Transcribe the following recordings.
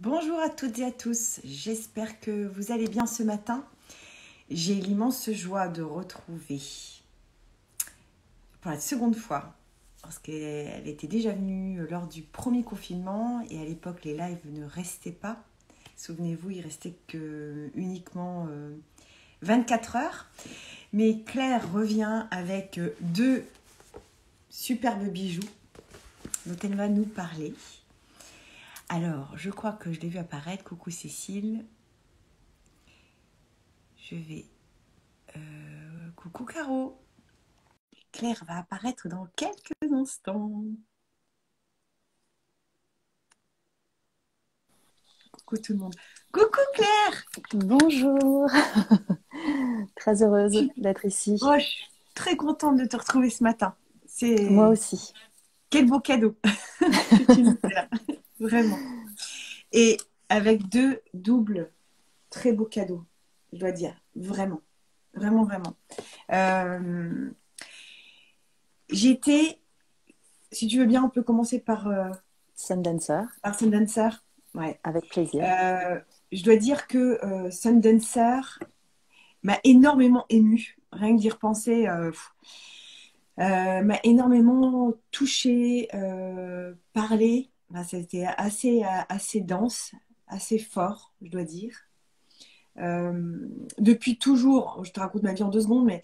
Bonjour à toutes et à tous, j'espère que vous allez bien ce matin. J'ai l'immense joie de retrouver pour la seconde fois, parce qu'elle était déjà venue lors du premier confinement et à l'époque les lives ne restaient pas. Souvenez-vous, il restait que uniquement 24 heures. Mais Claire revient avec deux superbes bijoux dont elle va nous parler. Alors, je crois que je l'ai vu apparaître. Coucou Cécile. Je vais... coucou Caro. Claire va apparaître dans quelques instants. Coucou tout le monde. Coucou Claire. Bonjour, très Je heureuse suis, d'être ici. je suis très contente de te retrouver ce matin. Moi C'est... aussi. Quel beau cadeau que tu nous fais là. Vraiment. Et avec deux doubles très beaux cadeaux, je dois dire. Vraiment. Vraiment, vraiment. Euh, J'étais... Si tu veux bien, on peut commencer Sundancer, par Sundancer. Ouais. avec plaisir. Euh, je dois dire que Sundancer m'a énormément émue. Rien que d'y repenser, m'a énormément touchée, parlé. Enfin, c'était assez dense, assez fort, je dois dire. Depuis toujours, je te raconte ma vie en 2 secondes, mais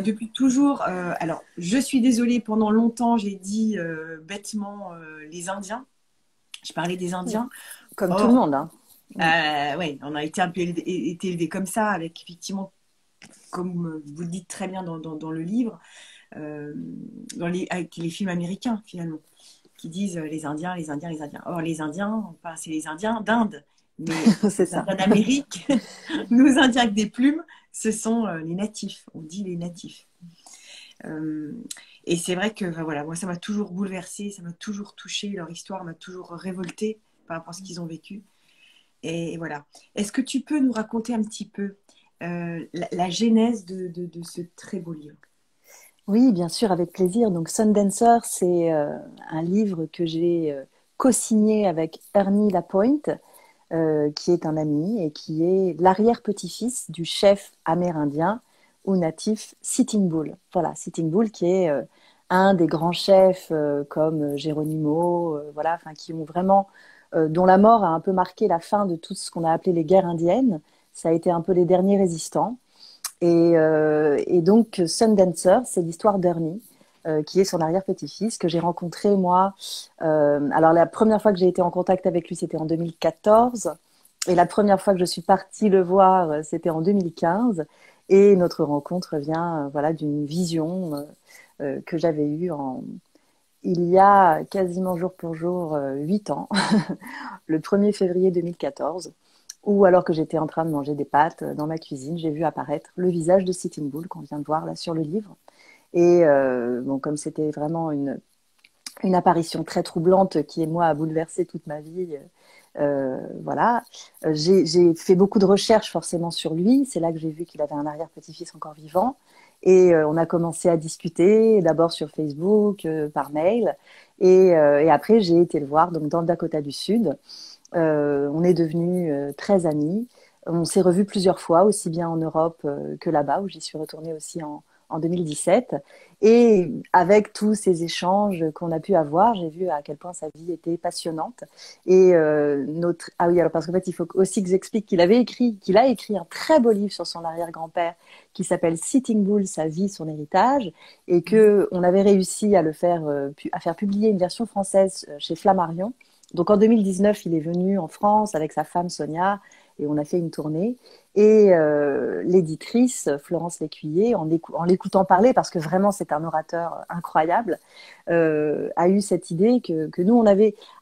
depuis toujours, alors je suis désolée, pendant longtemps j'ai dit bêtement les Indiens. Je parlais des Indiens. Comme tout le Or, monde, hein. Mm. ouais, on a été un peu été élevé comme ça, avec effectivement, comme vous le dites très bien dans le livre, euh, avec les films américains finalement, qui disent les Indiens, les Indiens, les Indiens. Or, les Indiens, enfin, c'est les Indiens d'Inde, mais C'est les ça. Indiens d'Amérique, nos Indiens avec des plumes, ce sont les natifs. On dit les natifs. Euh, et c'est vrai que enfin, voilà, moi, ça m'a toujours bouleversée, ça m'a toujours touchée, leur histoire m'a toujours révoltée par rapport à ce qu'ils ont vécu. Et voilà. Est-ce que tu peux nous raconter un petit peu la genèse de ce très beau livre? Oui, bien sûr, avec plaisir. Donc Sundancer, c'est un livre que j'ai co-signé avec Ernie Lapointe, qui est un ami et qui est l'arrière-petit-fils du chef amérindien ou natif Sitting Bull. Voilà, Sitting Bull qui est un des grands chefs comme Geronimo, voilà, enfin, qui ont vraiment, dont la mort a un peu marqué la fin de tout ce qu'on a appelé les guerres indiennes. Ça a été un peu les derniers résistants. Et donc, Sundancer, c'est l'histoire d'Ernie, qui est son arrière-petit-fils, que j'ai rencontré, moi. Alors, la première fois que j'ai été en contact avec lui, c'était en 2014. Et la première fois que je suis partie le voir, c'était en 2015. Et notre rencontre vient voilà, d'une vision que j'avais eue il y a quasiment jour pour jour 8 ans, le 1er février 2014, où alors que j'étais en train de manger des pâtes dans ma cuisine, j'ai vu apparaître le visage de Sitting Bull qu'on vient de voir là sur le livre. Et bon, comme c'était vraiment une apparition très troublante qui, moi, a bouleversé toute ma vie, voilà. J'ai fait beaucoup de recherches forcément sur lui. C'est là que j'ai vu qu'il avait un arrière-petit-fils encore vivant. Et on a commencé à discuter, d'abord sur Facebook, par mail. Et après, j'ai été le voir donc, dans le Dakota du Sud. On est devenus très amis. On s'est revus plusieurs fois, aussi bien en Europe que là-bas, où j'y suis retournée aussi en 2017. Et avec tous ces échanges qu'on a pu avoir, j'ai vu à quel point sa vie était passionnante. Et ah oui, alors parce qu'en fait, il faut aussi que j'explique qu'il a écrit un très beau livre sur son arrière-grand-père qui s'appelle Sitting Bull, sa vie, son héritage, et que on avait réussi à à faire publier une version française chez Flammarion. Donc en 2019, il est venu en France avec sa femme Sonia et on a fait une tournée. Et l'éditrice Florence Lécuyer, en l'écoutant parler, parce que vraiment c'est un orateur incroyable, a eu cette idée que nous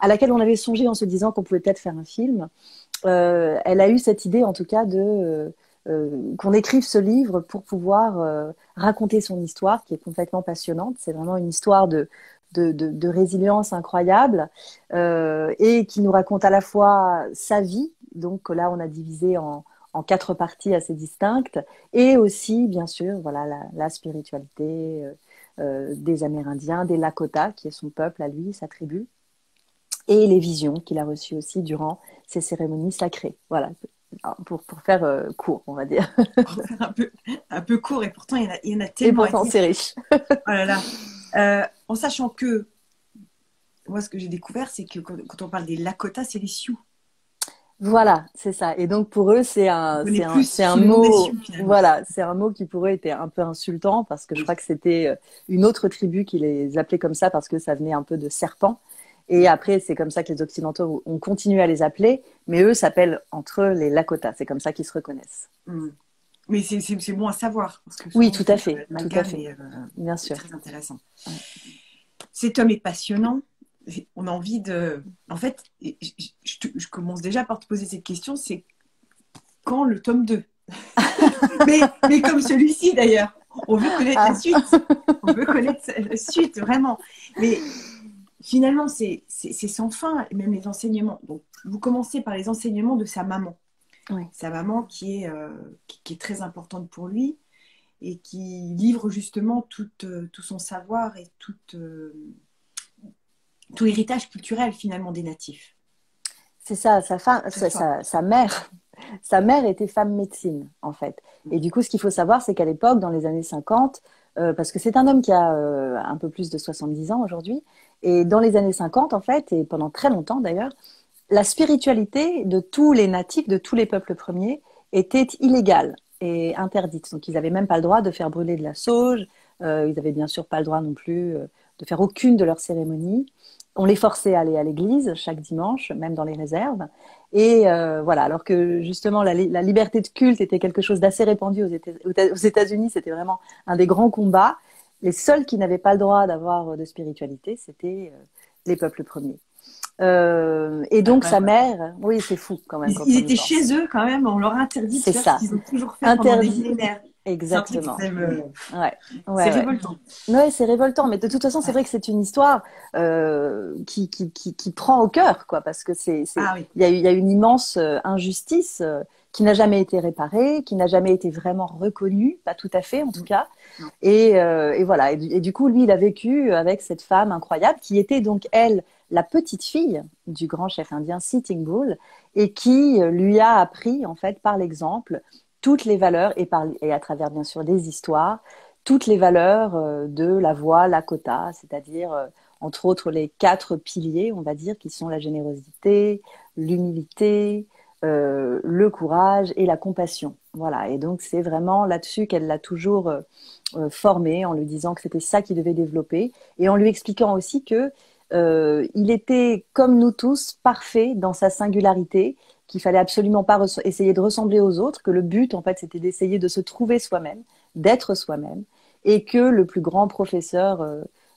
à laquelle on avait songé en se disant qu'on pouvait peut-être faire un film. Elle a eu cette idée en tout cas qu'on écrive ce livre pour pouvoir raconter son histoire qui est complètement passionnante. C'est vraiment une histoire de résilience incroyable et qui nous raconte à la fois sa vie, donc là on a divisé en 4 parties assez distinctes, et aussi bien sûr voilà la spiritualité des Amérindiens, des Lakota, qui est son peuple à lui, sa tribu, et les visions qu'il a reçues aussi durant ces cérémonies sacrées. Voilà, pour faire court, on va dire. Pour faire un peu court, et pourtant il y en a Et tellement à pourtant, dire. c'est riche. Oh là là. En sachant que, moi ce que j'ai découvert, c'est que quand on parle des Lakota, c'est les Sioux. Voilà, c'est ça. Et donc pour eux, On connaît plus c'est un sous le nom des mot, Sioux finalement. voilà, c'est un mot qui pour eux était un peu insultant parce que je crois Oui. que c'était une autre tribu qui les appelait comme ça parce que ça venait un peu de serpent. Et après, c'est comme ça que les Occidentaux ont continué à les appeler, mais eux s'appellent entre eux les Lakota. C'est comme ça qu'ils se reconnaissent. Mm. Mais c'est bon à savoir, parce que Oui, souvent on tout à fait fait, tout à l'amalgame, fait, et bien c'est sûr. très intéressant. Ouais. Cet homme est passionnant. On a envie de... En fait, je commence déjà par te poser cette question, c'est quand le tome 2? Mais comme celui-ci d'ailleurs, on veut connaître la Ah, suite. On veut connaître la suite, vraiment. Mais finalement, c'est sans fin, et même les enseignements. Donc, vous commencez par les enseignements de sa maman. ouais. Sa maman qui est très importante pour lui et qui livre justement tout son savoir et tout l'héritage culturel finalement des natifs. C'est ça, Très fort. sa mère était femme médecine, en fait. Et du coup, ce qu'il faut savoir, c'est qu'à l'époque, dans les années 50, parce que c'est un homme qui a un peu plus de 70 ans aujourd'hui, et dans les années 50, en fait, et pendant très longtemps d'ailleurs, la spiritualité de tous les natifs, de tous les peuples premiers, était illégale et interdite. Donc, ils n'avaient même pas le droit de faire brûler de la sauge, ils n'avaient bien sûr pas le droit non plus de faire aucune de leurs cérémonies. On les forçait à aller à l'église chaque dimanche, même dans les réserves. Et voilà, alors que justement la liberté de culte était quelque chose d'assez répandu aux États-Unis, c'était vraiment un des grands combats. Les seuls qui n'avaient pas le droit d'avoir de spiritualité, c'était les peuples premiers. Et Ah, donc bah, sa voilà. mère, oui, c'est fou quand même quand Ils on y étaient pense. chez eux quand même, on leur a interdit de C'est faire ce ça, qu'ils ont toujours fait pendant des interdit. millénaires. C'est un truc, Exactement. Ouais, c'est ouais, ouais. révoltant. Ouais, c'est révoltant, mais de toute façon, c'est Ouais. vrai que c'est une histoire qui prend au cœur, quoi, parce que Ah oui. il y a une immense injustice qui n'a jamais été réparée, qui n'a jamais été vraiment reconnue, pas tout à fait en tout Mm. cas. Non. Et voilà. Et du coup, lui, il a vécu avec cette femme incroyable qui était donc elle la petite fille du grand chef indien Sitting Bull et qui lui a appris en fait par l'exemple toutes les valeurs et à travers bien sûr des histoires toutes les valeurs de la voie Lakota, c'est-à-dire entre autres les 4 piliers, on va dire, qui sont la générosité, l'humilité, le courage et la compassion. Voilà, et donc c'est vraiment là-dessus qu'elle l'a toujours formé, en lui disant que c'était ça qu'il devait développer, et en lui expliquant aussi que il était, comme nous tous, parfait dans sa singularité, qu'il fallait absolument pas essayer de ressembler aux autres, que le but, en fait, c'était d'essayer de se trouver soi-même, d'être soi-même, et que le plus grand professeur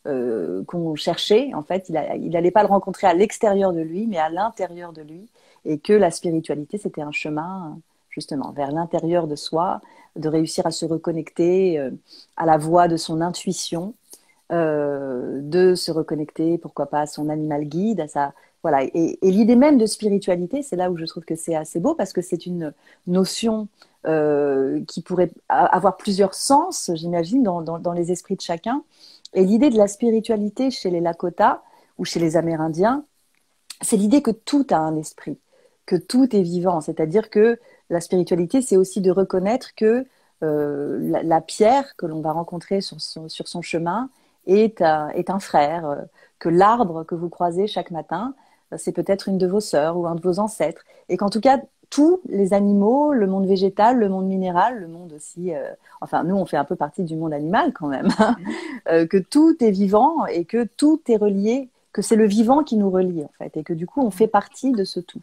qu'on cherchait, en fait, il n'allait pas le rencontrer à l'extérieur de lui, mais à l'intérieur de lui, et que la spiritualité, c'était un chemin, justement, vers l'intérieur de soi, de réussir à se reconnecter à la voix de son intuition, de se reconnecter, pourquoi pas, à son animal guide, à sa voilà. Et l'idée même de spiritualité, c'est là où je trouve que c'est assez beau parce que c'est une notion qui pourrait avoir plusieurs sens, j'imagine, dans les esprits de chacun. Et l'idée de la spiritualité chez les Lakota ou chez les Amérindiens, c'est l'idée que tout a un esprit, que tout est vivant. C'est-à-dire que la spiritualité, c'est aussi de reconnaître que la pierre que l'on va rencontrer sur son chemin est un frère, que l'arbre que vous croisez chaque matin, c'est peut-être une de vos sœurs ou un de vos ancêtres. Et qu'en tout cas, tous les animaux, le monde végétal, le monde minéral, le monde aussi, enfin nous on fait un peu partie du monde animal quand même, que tout est vivant et que tout est relié, que c'est le vivant qui nous relie en fait, et que du coup on fait partie de ce tout.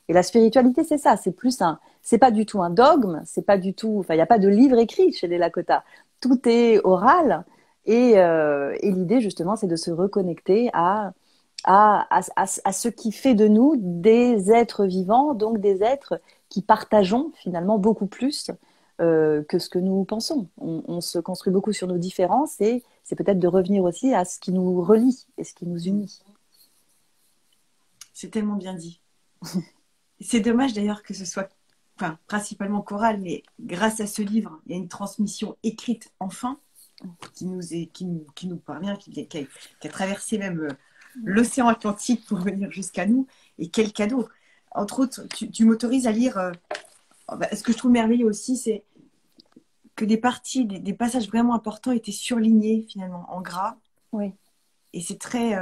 Et la spiritualité, c'est ça, c'est pas du tout un dogme, c'est pas du tout, enfin il n'y a pas de livre écrit chez les Lakota, tout est oral, et l'idée justement, c'est de se reconnecter à ce qui fait de nous des êtres vivants, donc des êtres qui partageons finalement beaucoup plus que ce que nous pensons. On se construit beaucoup sur nos différences et c'est peut-être de revenir aussi à ce qui nous relie et ce qui nous unit. C'est tellement bien dit. C'est dommage d'ailleurs que ce soit enfin, principalement choral, mais grâce à ce livre, il y a une transmission écrite enfin qui nous parvient, qui a traversé même l'océan Atlantique pour venir jusqu'à nous. Et quel cadeau! entre autres, tu m'autorises à lire. Ce que je trouve merveilleux aussi, c'est que des parties, des passages vraiment importants étaient surlignés finalement en gras. Oui, Et c'est très.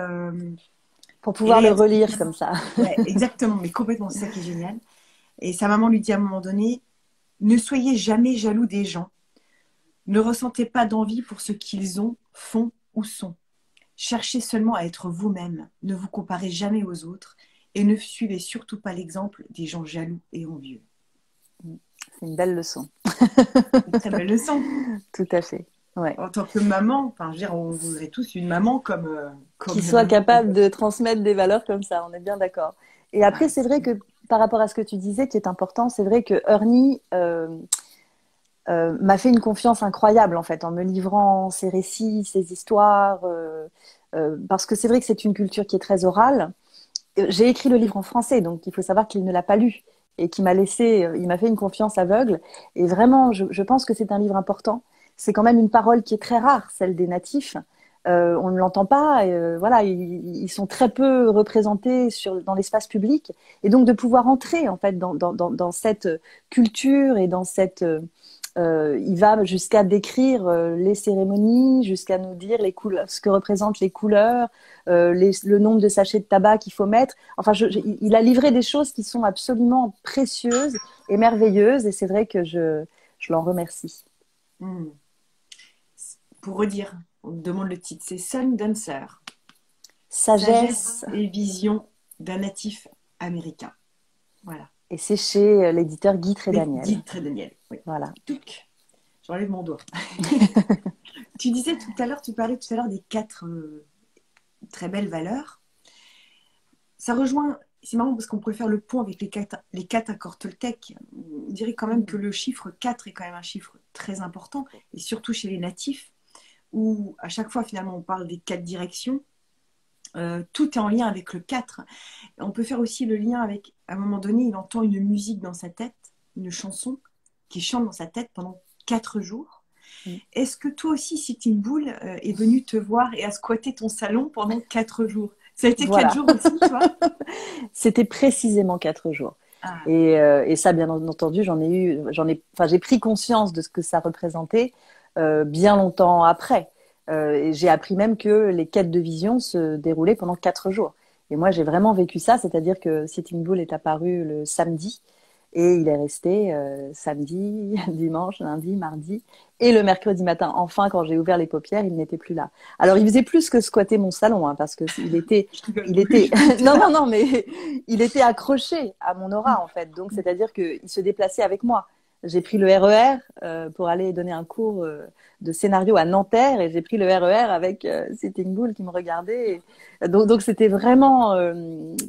pour Et là, pouvoir il y le a ce relire petit- comme ça. Ouais, exactement, mais complètement, c'est ça qui est génial. Et sa maman lui dit à un moment donné, ne soyez jamais jaloux des gens. Ne ressentez pas d'envie pour ce qu'ils ont, font ou sont. Cherchez seulement à être vous-même. Ne vous comparez jamais aux autres. Et ne suivez surtout pas l'exemple des gens jaloux et envieux. C'est une belle leçon. Une très belle leçon. Tout à fait. Ouais. En tant que maman, enfin, je veux dire, on voudrait tous une maman comme Qui la soit maman qu'on capable veut. de transmettre des valeurs comme ça, on est bien d'accord. Et après, Ah, c'est vrai que par rapport à ce que tu disais, qui est important, c'est vrai que Ernie m'a fait une confiance incroyable en fait en me livrant ses récits, ses histoires, parce que c'est vrai que c'est une culture qui est très orale. J'ai écrit le livre en français, donc il faut savoir qu'il ne l'a pas lu et qui m'a laissé, il m'a fait une confiance aveugle. Et vraiment, je pense que c'est un livre important. C'est quand même une parole qui est très rare, celle des natifs. On ne l'entend pas. Voilà, ils sont très peu représentés dans l'espace public. Et donc de pouvoir entrer en fait dans cette culture et dans cette il va jusqu'à décrire les cérémonies, jusqu'à nous dire les couleurs, ce que représentent les couleurs, le nombre de sachets de tabac qu'il faut mettre. Enfin, il a livré des choses qui sont absolument précieuses et merveilleuses, et c'est vrai que je l'en remercie. hmm. Pour redire, on me demande le titre, c'est Sun Dancer, sagesse Sagesse, et vision d'un natif américain. Voilà. et c'est chez l'éditeur Guy Mais Trédaniel. dit très Daniel. Oui. Voilà. Touc. J'enlève mon doigt. Tu disais tout à l'heure, tu parlais tout à l'heure des quatre très belles valeurs. Ça rejoint, c'est marrant parce qu'on pourrait faire le pont avec les quatre accords Toltec. On dirait quand même que le chiffre 4 est quand même un chiffre très important, et surtout chez les natifs, où à chaque fois finalement on parle des quatre directions. Tout est en lien avec le 4. On peut faire aussi le lien avec, à un moment donné, il entend une musique dans sa tête, une chanson qui chante dans sa tête pendant 4 jours. Mm. Est-ce que toi aussi, Sitting Bull est venu te voir et a squatté ton salon pendant 4 jours? Ça a été quatre Voilà. jours aussi, toi? C'était précisément 4 jours. Ah, Et ça, bien entendu, enfin, j'ai pris conscience de ce que ça représentait bien longtemps après. Et j'ai appris même que les quêtes de vision se déroulaient pendant 4 jours. Et moi, j'ai vraiment vécu ça, c'est-à-dire que Sitting Bull est apparu le samedi et il est resté samedi, dimanche, lundi, mardi. Et le mercredi matin, enfin, quand j'ai ouvert les paupières, il n'était plus là. Alors, il faisait plus que squatter mon salon, hein, parce que je rigole. il Oui, était, je me doutais non, non, là. non, mais il était accroché à mon aura, en fait. Donc, c'est-à-dire qu'il se déplaçait avec moi. J'ai pris le RER pour aller donner un cours de scénario à Nanterre et j'ai pris le RER avec Sitting Bull qui me regardait. Donc c'était vraiment,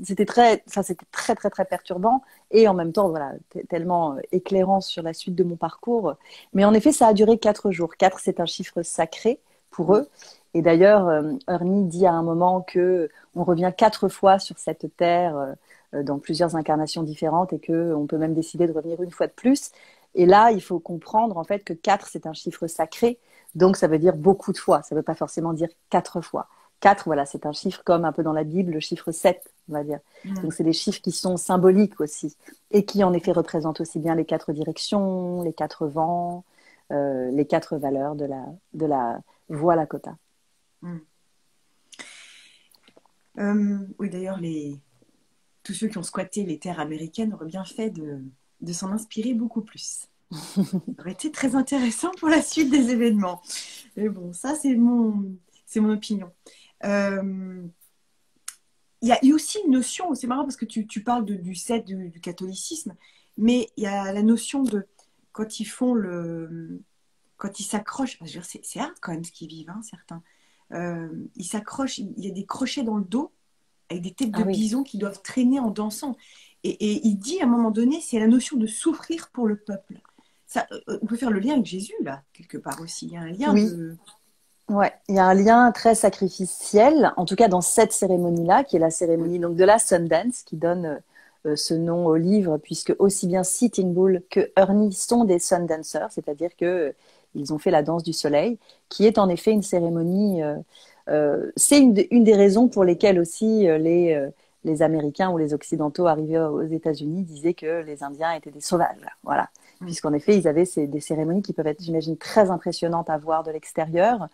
c'était très, très, très perturbant et en même temps, voilà, tellement éclairant sur la suite de mon parcours. Mais en effet, ça a duré 4 jours. 4, c'est un chiffre sacré pour eux. Et d'ailleurs, Ernie dit à un moment que on revient 4 fois sur cette terre dans plusieurs incarnations différentes et que on peut même décider de revenir une fois de plus. Et là, il faut comprendre en fait que 4, c'est un chiffre sacré, donc ça veut dire beaucoup de fois. Ça ne veut pas forcément dire 4 fois. 4, voilà, c'est un chiffre comme un peu dans la Bible, le chiffre 7, on va dire. Donc c'est des chiffres qui sont symboliques aussi et qui en effet représentent aussi bien les 4 directions, les 4 vents, les 4 valeurs de la voie Lakota. Mm. Oui, d'ailleurs, tous ceux qui ont squatté les terres américaines auraient bien fait de s'en inspirer beaucoup plus. Ça aurait été très intéressant pour la suite des événements. Mais bon, ça, c'est mon opinion. Euh, Il y a aussi une notion, c'est marrant parce que tu parles du 7 du catholicisme, mais il y a la notion de quand ils font quand ils s'accrochent, je veux dire, c'est hard quand même ce qu'ils vivent, hein, certains. Ils s'accrochent, il y a des crochets dans le dos avec des têtes de Ah oui, bison qui doivent traîner en dansant. Et il dit à un moment donné, c'est la notion de souffrir pour le peuple. Ça, on peut faire le lien avec Jésus, là, quelque part aussi. Il y a un lien oui, de... ouais, il y a un lien très sacrificiel, en tout cas dans cette cérémonie-là, qui est la cérémonie donc de la Sundance, qui donne ce nom au livre, puisque aussi bien Sitting Bull que Ernie sont des Sundancers, c'est-à-dire que ils ont fait la danse du soleil, qui est en effet une cérémonie. C'est une des raisons pour lesquelles aussi les Américains ou les Occidentaux arrivés aux États-Unis disaient que les Indiens étaient des sauvages. Voilà. Puisqu'en effet, ils avaient des cérémonies qui peuvent être, j'imagine, très impressionnantes à voir de l'extérieur,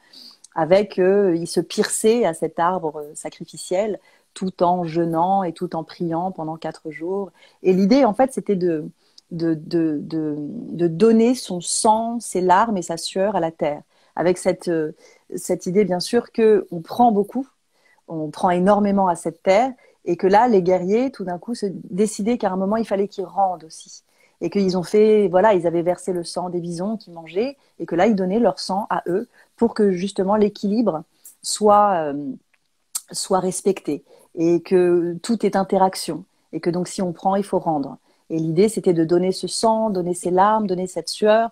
avec ils se pierçaient à cet arbre sacrificiel tout en jeûnant et tout en priant pendant 4 jours. Et l'idée, en fait, c'était de donner son sang, ses larmes et sa sueur à la terre, avec cette idée, bien sûr, qu'on prend beaucoup, on prend énormément à cette terre, et que là, les guerriers, tout d'un coup, se décidaient qu'à un moment, il fallait qu'ils rendent aussi. Et qu'ils ont fait, voilà, ils avaient versé le sang des bisons qu'ils mangeaient, et que là, ils donnaient leur sang à eux pour que justement l'équilibre soit respecté, et que tout est interaction, et que donc si on prend, il faut rendre. Et l'idée, c'était de donner ce sang, donner ces larmes, donner cette sueur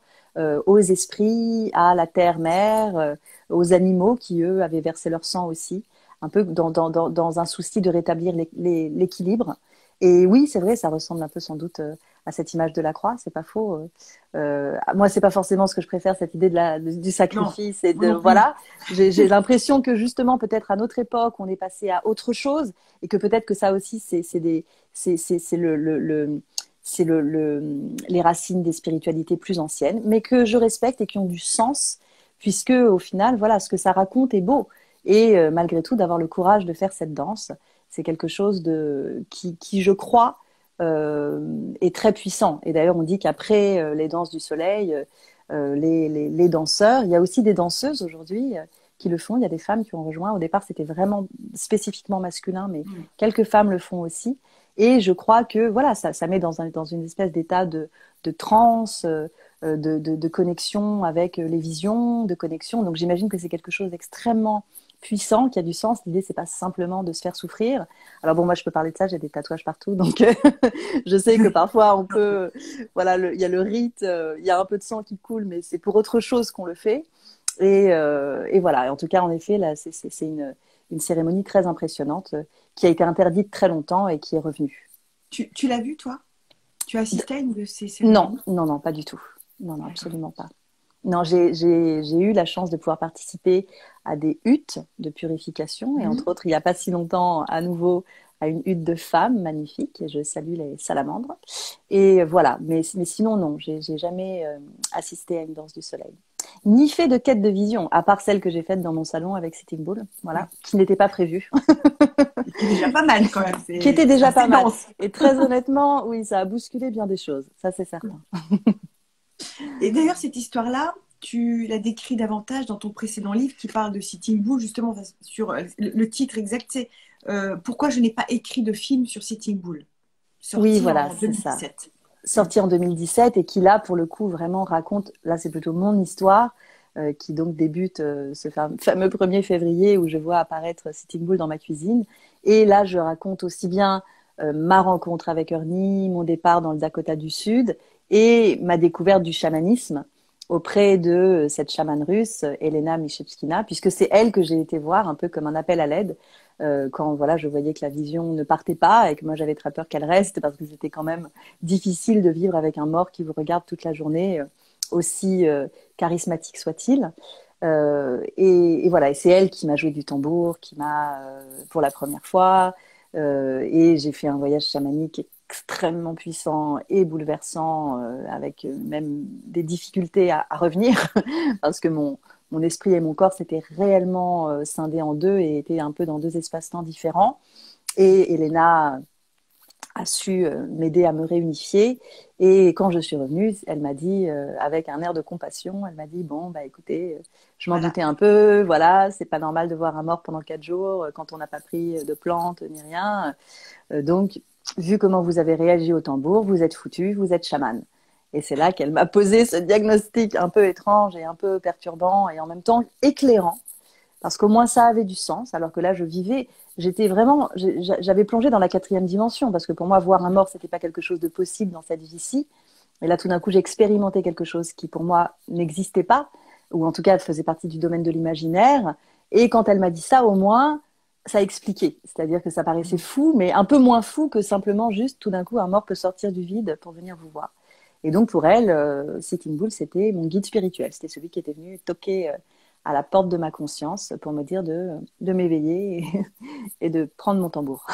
aux esprits, à la terre-mère, aux animaux qui, eux, avaient versé leur sang aussi, un peu dans un souci de rétablir l'équilibre. Et oui, c'est vrai, ça ressemble un peu sans doute à cette image de la croix, c'est pas faux. Moi, c'est pas forcément ce que je préfère, cette idée du sacrifice. Non, et de voilà, j'ai l'impression que justement, peut-être à notre époque, on est passé à autre chose, et que peut-être que ça aussi, c'est les racines des spiritualités plus anciennes, mais que je respecte et qui ont du sens, puisque au final, voilà, ce que ça raconte est beau. Et malgré tout, d'avoir le courage de faire cette danse, c'est quelque chose qui, je crois, est très puissant. Et d'ailleurs, on dit qu'après les danses du soleil, les danseurs, il y a aussi des danseuses aujourd'hui qui le font. Il y a des femmes qui ont rejoint. Au départ, c'était vraiment spécifiquement masculin, mais quelques femmes le font aussi. Et je crois que voilà, ça met dans une espèce d'état de transe, de connexion avec les visions, de connexion. Donc j'imagine que c'est quelque chose d'extrêmement puissant, qui a du sens. L'idée, c'est pas simplement de se faire souffrir. Alors bon, moi, je peux parler de ça, j'ai des tatouages partout, donc je sais que parfois on peut, voilà, il y a le rite, il y a un peu de sang qui coule, mais c'est pour autre chose qu'on le fait. Et voilà. Et en tout cas, en effet, là, c'est une cérémonie très impressionnante qui a été interdite très longtemps et qui est revenue. Tu l'as vu, toi? Tu as assisté à une de ces cérémonies? Non, pas du tout. Non, absolument pas. Non, j'ai eu la chance de pouvoir participer à des huttes de purification, et entre autres, il n'y a pas si longtemps, à nouveau, à une hutte de femmes magnifique, et je salue les salamandres. Et voilà, mais sinon, non, j'ai jamais assisté à une danse du soleil. Ni fait de quête de vision, à part celle que j'ai faite dans mon salon avec Sitting Bull, voilà, qui n'était pas prévue. Qui était déjà pas mal quand même. Qui était déjà pas mal. Et très honnêtement, oui, ça a bousculé bien des choses, ça c'est certain. Et d'ailleurs, cette histoire-là, tu la décris davantage dans ton précédent livre qui parle de Sitting Bull, justement, sur le titre exact, c'est Pourquoi je n'ai pas écrit de film sur Sitting Bull, sorti oui, voilà, en 2017. Sorti en 2017, et qui là, pour le coup, vraiment raconte, là c'est plutôt mon histoire, qui donc débute ce fameux 1er février où je vois apparaître Sitting Bull dans ma cuisine. Et là, je raconte aussi bien ma rencontre avec Ernie, mon départ dans le Dakota du Sud, et ma découverte du chamanisme auprès de cette chamane russe, Elena Mishevskina, puisque c'est elle que j'ai été voir un peu comme un appel à l'aide quand voilà, je voyais que la vision ne partait pas et que moi j'avais très peur qu'elle reste, parce que c'était quand même difficile de vivre avec un mort qui vous regarde toute la journée, aussi charismatique soit-il. Et voilà, et c'est elle qui m'a joué du tambour, qui m'a, pour la première fois, et j'ai fait un voyage chamanique extrêmement puissant et bouleversant, avec même des difficultés à revenir, parce que mon esprit et mon corps s'étaient réellement scindés en deux et étaient un peu dans deux espaces-temps différents. Et Elena a su m'aider à me réunifier. Et quand je suis revenue, elle m'a dit, avec un air de compassion, elle m'a dit, bon, bah écoutez, je m'en doutais un peu, voilà, c'est pas normal de voir un mort pendant 4 jours quand on n'a pas pris de plantes ni rien. Donc, vu comment vous avez réagi au tambour, vous êtes foutu, vous êtes chamane. Et c'est là qu'elle m'a posé ce diagnostic un peu étrange et un peu perturbant et en même temps éclairant, parce qu'au moins ça avait du sens, alors que là je vivais, j'avais plongé dans la 4e dimension, parce que pour moi voir un mort c'était pas quelque chose de possible dans cette vie-ci, et là tout d'un coup j'ai expérimenté quelque chose qui pour moi n'existait pas, ou en tout cas faisait partie du domaine de l'imaginaire, et quand elle m'a dit ça, au moins ça expliquait, c'est-à-dire que ça paraissait fou, mais un peu moins fou que simplement juste tout d'un coup un mort peut sortir du vide pour venir vous voir. Et donc pour elle, Sitting Bull c'était mon guide spirituel, c'était celui qui était venu toquer à la porte de ma conscience pour me dire de m'éveiller et de prendre mon tambour.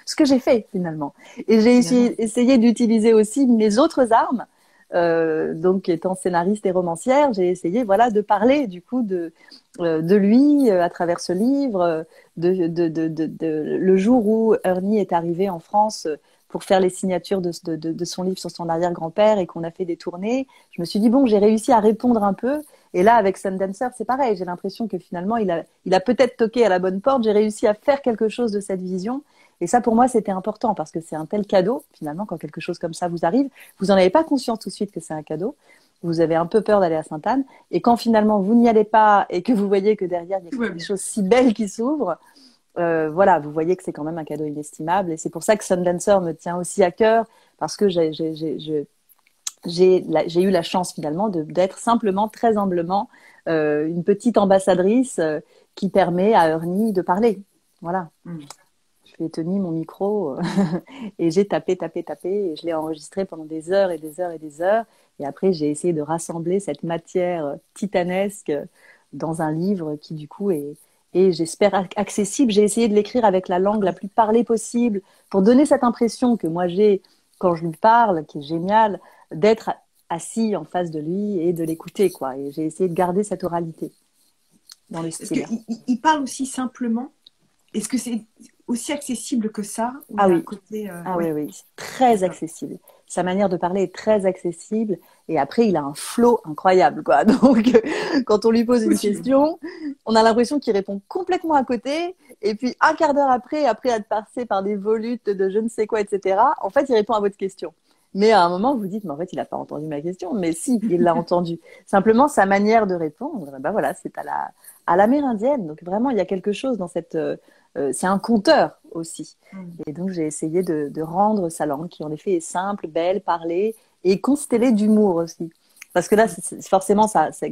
Ce que j'ai fait finalement. Et j'ai essayé d'utiliser aussi mes autres armes. Donc, étant scénariste et romancière, j'ai essayé, voilà, de parler du coup de lui à travers ce livre. Le jour où Ernie est arrivé en France pour faire les signatures de son livre sur son arrière-grand-père et qu'on a fait des tournées, je me suis dit, bon, j'ai réussi à répondre un peu. Et là, avec Sundancer, c'est pareil. J'ai l'impression que finalement, il a peut-être toqué à la bonne porte. J'ai réussi à faire quelque chose de cette vision. Et ça, pour moi, c'était important parce que c'est un tel cadeau, finalement, quand quelque chose comme ça vous arrive. Vous n'en avez pas conscience tout de suite que c'est un cadeau. Vous avez un peu peur d'aller à Sainte-Anne. Et quand finalement, vous n'y allez pas et que vous voyez que derrière, il y a des choses si belles qui s'ouvrent, voilà, vous voyez que c'est quand même un cadeau inestimable. Et c'est pour ça que Sundancer me tient aussi à cœur parce que j'ai eu la chance finalement d'être simplement, très humblement, une petite ambassadrice qui permet à Ernie de parler. Voilà. Je lui ai tenu mon micro et j'ai tapé et je l'ai enregistré pendant des heures et des heures et des heures. Et après, j'ai essayé de rassembler cette matière titanesque dans un livre qui, du coup, est j'espère, accessible. J'ai essayé de l'écrire avec la langue la plus parlée possible pour donner cette impression que moi j'ai quand je lui parle, qui est géniale, d'être assis en face de lui et de l'écouter, quoi. Et j'ai essayé de garder cette oralité dans le style. Est-ce qu'il parle aussi simplement? Est-ce que c'est aussi accessible que ça? Ah oui, côté, oui, c'est très accessible. Sa manière de parler est très accessible. Et après, il a un flow incroyable, quoi. Donc, quand on lui pose une question, on a l'impression qu'il répond complètement à côté. Et puis, un quart d'heure après être passé par des volutes de je ne sais quoi, etc., en fait, il répond à votre question. Mais à un moment, vous dites, mais en fait, il n'a pas entendu ma question. Mais si, il l'a entendu. Simplement, sa manière de répondre, ben voilà, c'est à l'amérindienne. Donc, vraiment, il y a quelque chose dans cette... c'est un conteur aussi. Et donc, j'ai essayé de rendre sa langue, qui en effet est simple, belle, parlée, et constellée d'humour aussi. Parce que là, forcément,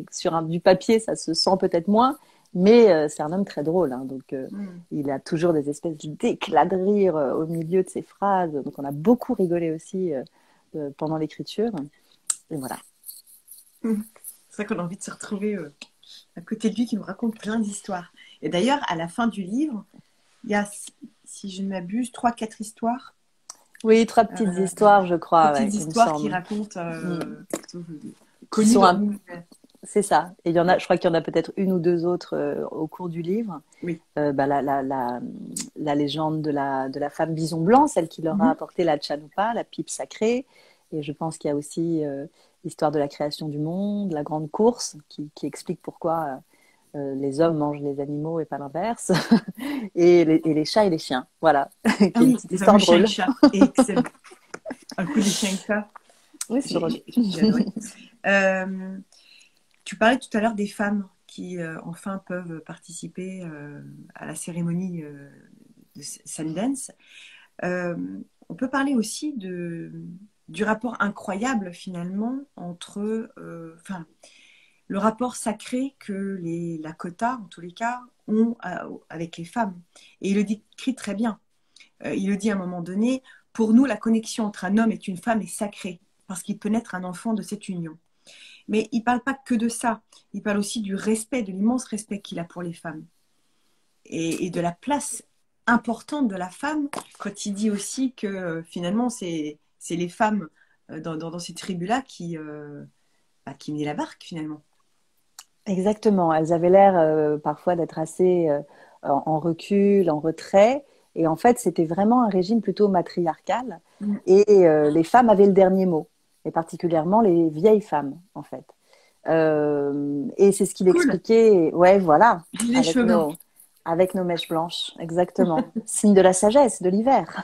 sur du papier, ça se sent peut-être moins, mais c'est un homme très drôle. Hein, donc, il a toujours des espèces d'éclats de rire au milieu de ses phrases. Donc, on a beaucoup rigolé aussi pendant l'écriture. Et voilà. C'est vrai qu'on a envie de se retrouver à côté de lui qui nous raconte plein d'histoires. Et d'ailleurs, à la fin du livre, il y a, si je ne m'abuse, 3-4 histoires. Oui, 3 petites histoires, je crois. Petites histoires qui racontent qui sont c'est ça. Et il y en a, je crois qu'il y en a peut-être une ou deux autres au cours du livre. Oui. La légende de la femme bison blanc, celle qui leur a apporté la chanupa, la pipe sacrée. Et je pense qu'il y a aussi l'histoire de la création du monde, la grande course, qui explique pourquoi les hommes mangent les animaux et pas l'inverse. et les chats et les chiens. Voilà. Une petite histoire drôle. Excellent. Un coup des chiens et chats. Oui, c'est drôle. Tu parlais tout à l'heure des femmes qui enfin peuvent participer à la cérémonie de Sundance. On peut parler aussi du rapport incroyable finalement entre le rapport sacré que les Lakota, en tous les cas, ont avec les femmes. Et il le décrit très bien. Il le dit à un moment donné, pour nous, la connexion entre un homme et une femme est sacrée, parce qu'il peut naître un enfant de cette union. Mais il ne parle pas que de ça. Il parle aussi du respect, de l'immense respect qu'il a pour les femmes. Et de la place importante de la femme, quand il dit aussi que finalement, c'est les femmes dans ces tribus-là qui menaient la barque, finalement. Exactement. Elles avaient l'air parfois d'être assez en recul, en retrait. Et en fait, c'était vraiment un régime plutôt matriarcal. Et les femmes avaient le dernier mot. Et particulièrement les vieilles femmes, en fait. Et c'est ce qu'il expliquait. Ouais, voilà. Les cheveux blancs. Avec nos mèches blanches, exactement. Signe de la sagesse, de l'hiver.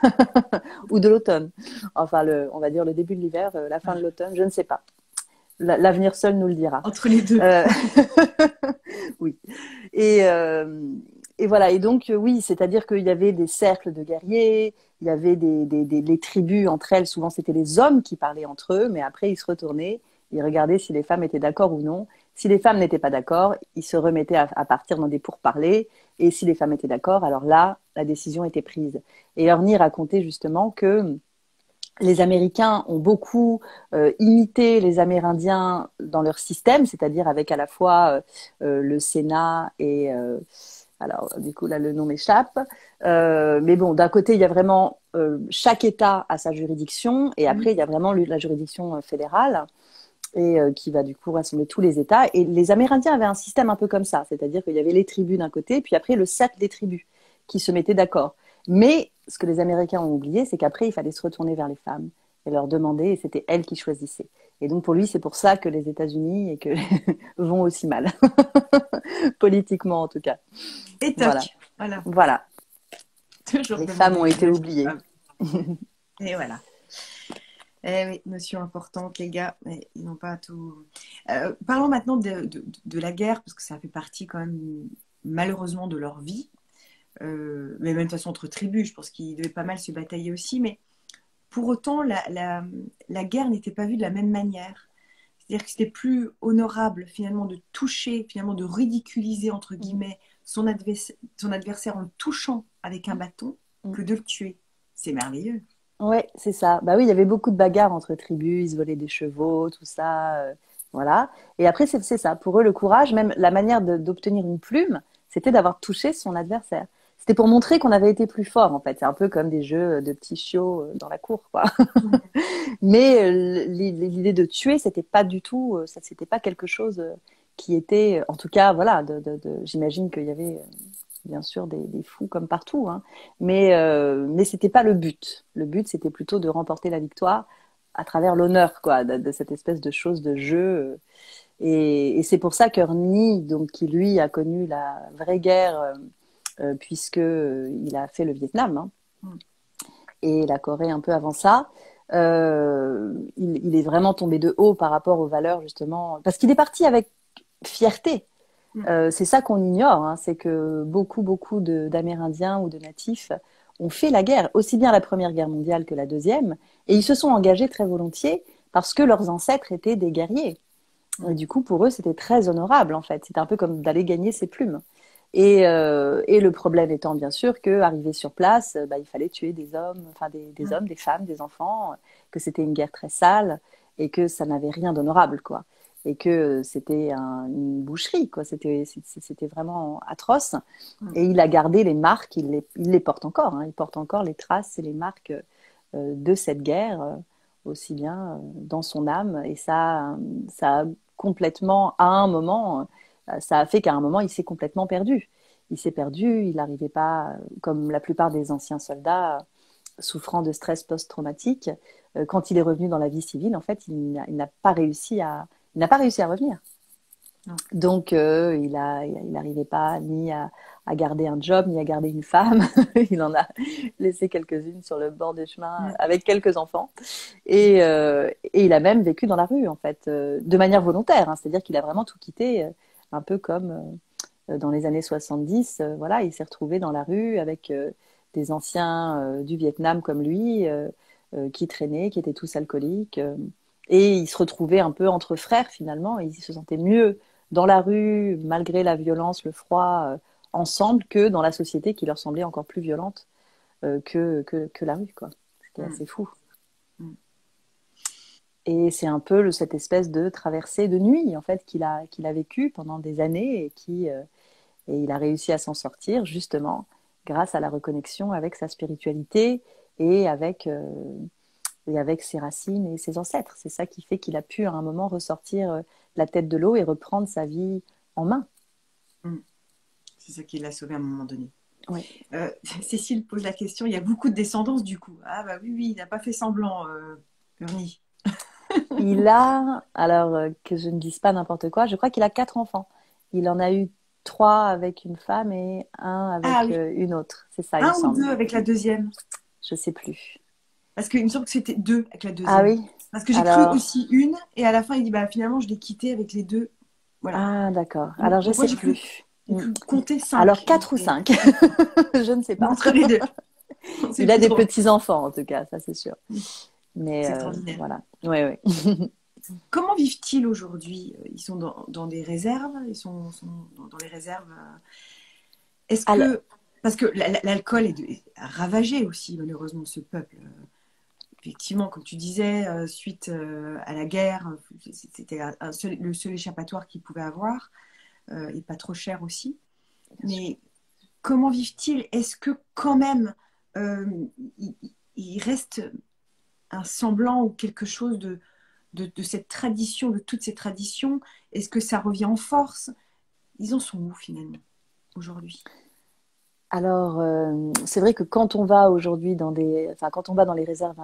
Ou de l'automne. Enfin, on va dire le début de l'hiver, la fin de l'automne, je ne sais pas. L'avenir seul nous le dira. Entre les deux. Oui. Et voilà. Et donc, oui, c'est-à-dire qu'il y avait des cercles de guerriers, il y avait les tribus entre elles. Souvent, c'était les hommes qui parlaient entre eux, mais après, ils se retournaient, ils regardaient si les femmes étaient d'accord ou non. Si les femmes n'étaient pas d'accord, ils se remettaient à partir dans des pourparlers. Et si les femmes étaient d'accord, alors là, la décision était prise. Et Ernie racontait justement que les Américains ont beaucoup imité les Amérindiens dans leur système, c'est-à-dire avec à la fois le Sénat et alors du coup là le nom m'échappe, mais bon d'un côté il y a vraiment chaque État a sa juridiction et Mhm. après il y a vraiment la juridiction fédérale et qui va du coup rassembler tous les États. Et les Amérindiens avaient un système un peu comme ça, c'est-à-dire qu'il y avait les tribus d'un côté, puis après le cercle des tribus qui se mettaient d'accord. Mais ce que les Américains ont oublié, c'est qu'après, il fallait se retourner vers les femmes et leur demander, et c'était elles qui choisissaient. Et donc pour lui, c'est pour ça que les États-Unis et que vont aussi mal, politiquement en tout cas. Et Voilà, toc, voilà, voilà. toujours Les femmes ont demander été l'avis des oubliées. femmes. Et voilà. Eh oui, notion importante, les gars, mais ils n'ont pas tout. Parlons maintenant de la guerre, parce que ça fait partie quand même, malheureusement, de leur vie. Mais même de toute façon, entre tribus, je pense qu'ils devaient pas mal se batailler aussi. Mais pour autant, la guerre n'était pas vue de la même manière. C'est-à-dire que c'était plus honorable, finalement, de toucher, finalement, de ridiculiser, entre guillemets, son adversaire en le touchant avec un bâton que de le tuer. C'est merveilleux. Ouais, c'est ça. Bah oui, il y avait beaucoup de bagarres entre tribus, ils se volaient des chevaux, tout ça, voilà. Et après, c'est ça. Pour eux, le courage, même la manière d'obtenir une plume, c'était d'avoir touché son adversaire. C'était pour montrer qu'on avait été plus fort, en fait. C'est un peu comme des jeux de petits chiots dans la cour, quoi. Mais l'idée de tuer, c'était pas du tout, ça, c'était pas quelque chose qui était, en tout cas, voilà. J'imagine qu'il y avait bien sûr des fous comme partout, hein. Mais c'était pas le but. Le but, c'était plutôt de remporter la victoire à travers l'honneur, quoi, de cette espèce de chose de jeu. Et c'est pour ça qu'Ernie, donc, qui lui a connu la vraie guerre, puisque il a fait le Vietnam, hein, et la Corée un peu avant ça. Il est vraiment tombé de haut par rapport aux valeurs, justement, parce qu'il est parti avec fierté. C'est ça qu'on ignore, hein, c'est que beaucoup d'Amérindiens ou de natifs ont fait la guerre, aussi bien la Première Guerre mondiale que la Deuxième, et ils se sont engagés très volontiers parce que leurs ancêtres étaient des guerriers. Et du coup, pour eux, c'était très honorable, en fait. C'était un peu comme d'aller gagner ses plumes. Et le problème étant, bien sûr, qu'arrivé sur place, bah, il fallait tuer des hommes, enfin des hommes, des femmes, des enfants, que c'était une guerre très sale et que ça n'avait rien d'honorable, quoi. Et que c'était une boucherie, quoi. C'était vraiment atroce. Et il a gardé les marques, il les porte encore, hein. Il porte encore les traces et les marques de cette guerre, aussi bien dans son âme. Et ça a complètement, à un moment, ça a fait qu'à un moment, il s'est complètement perdu. Il s'est perdu, il n'arrivait pas, comme la plupart des anciens soldats souffrant de stress post-traumatique, quand il est revenu dans la vie civile, en fait, il n'a pas réussi à revenir. Non. Donc, il n'arrivait pas ni à garder un job, ni à garder une femme. Il en a laissé quelques-unes sur le bord du chemin avec quelques enfants. Et il a même vécu dans la rue, en fait, de manière volontaire, hein. C'est-à-dire qu'il a vraiment tout quitté, un peu comme dans les années 70. Voilà, il s'est retrouvé dans la rue avec des anciens du Vietnam comme lui, qui traînaient, qui étaient tous alcooliques. Et il se retrouvait un peu entre frères, finalement. Et il se sentait mieux dans la rue, malgré la violence, le froid, ensemble, que dans la société qui leur semblait encore plus violente que la rue, quoi. C'était assez fou. Et c'est un peu cette espèce de traversée de nuit, en fait, qu'il a vécu pendant des années et il a réussi à s'en sortir, justement, grâce à la reconnexion avec sa spiritualité et avec ses racines et ses ancêtres. C'est ça qui fait qu'il a pu, à un moment, ressortir la tête de l'eau et reprendre sa vie en main. C'est ça qui l'a sauvé à un moment donné. Oui. Cécile pose la question, il y a beaucoup de descendance du coup. Ah bah oui, il n'a pas fait semblant, Ernie. Il a, alors que je ne dise pas n'importe quoi, je crois qu'il a 4 enfants. Il en a eu 3 avec une femme et un Ah avec oui, une autre. C'est ça, il me un ou semble. deux avec la deuxième. Je sais plus. Parce qu'il me semble que c'était deux avec la Ah deuxième. oui? Parce que j'ai cru Alors, aussi une, et à la fin il dit bah finalement je l'ai quitté avec les deux. Voilà. ah d'accord. Alors, je Donc moi sais plus. j'ai cru compter Alors, cinq. 4 ou 5. Je ne sais pas. Entre les deux. C'est Il a plus des drôle. petits-enfants, en tout cas, ça c'est sûr. Mais C'est extraordinaire. voilà. Oui, oui. Comment vivent-ils aujourd'hui? Ils sont dans des réserves, sont dans les réserves. Est-ce Alors, que, parce que l'alcool a ravagé aussi malheureusement ce peuple. effectivement, comme tu disais, suite à la guerre, c'était le seul échappatoire qu'ils pouvaient avoir, et pas trop cher aussi. bien sûr. Mais comment vivent-ils? Est-ce que quand même, euh, il, il reste un semblant ou quelque chose de cette tradition, de toutes ces traditions? Est-ce que ça revient en force? Ils en sont où finalement aujourd'hui? Alors, c'est vrai que quand on va aujourd'hui enfin, quand on va dans les réserves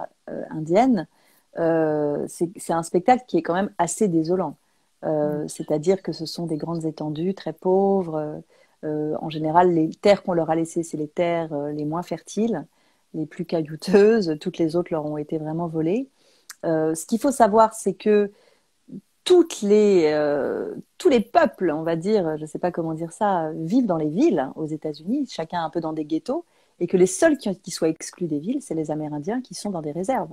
indiennes, c'est un spectacle qui est quand même assez désolant. Mm. C'est-à-dire que ce sont des grandes étendues, très pauvres. En général, les terres qu'on leur a laissées, c'est les terres les moins fertiles, les plus caillouteuses. Toutes les autres leur ont été vraiment volées. Ce qu'il faut savoir, c'est que tous les peuples, on va dire, je ne sais pas comment dire ça, vivent dans les villes aux États-Unis, chacun un peu dans des ghettos, et que les seuls qui soient exclus des villes, c'est les Amérindiens qui sont dans des réserves.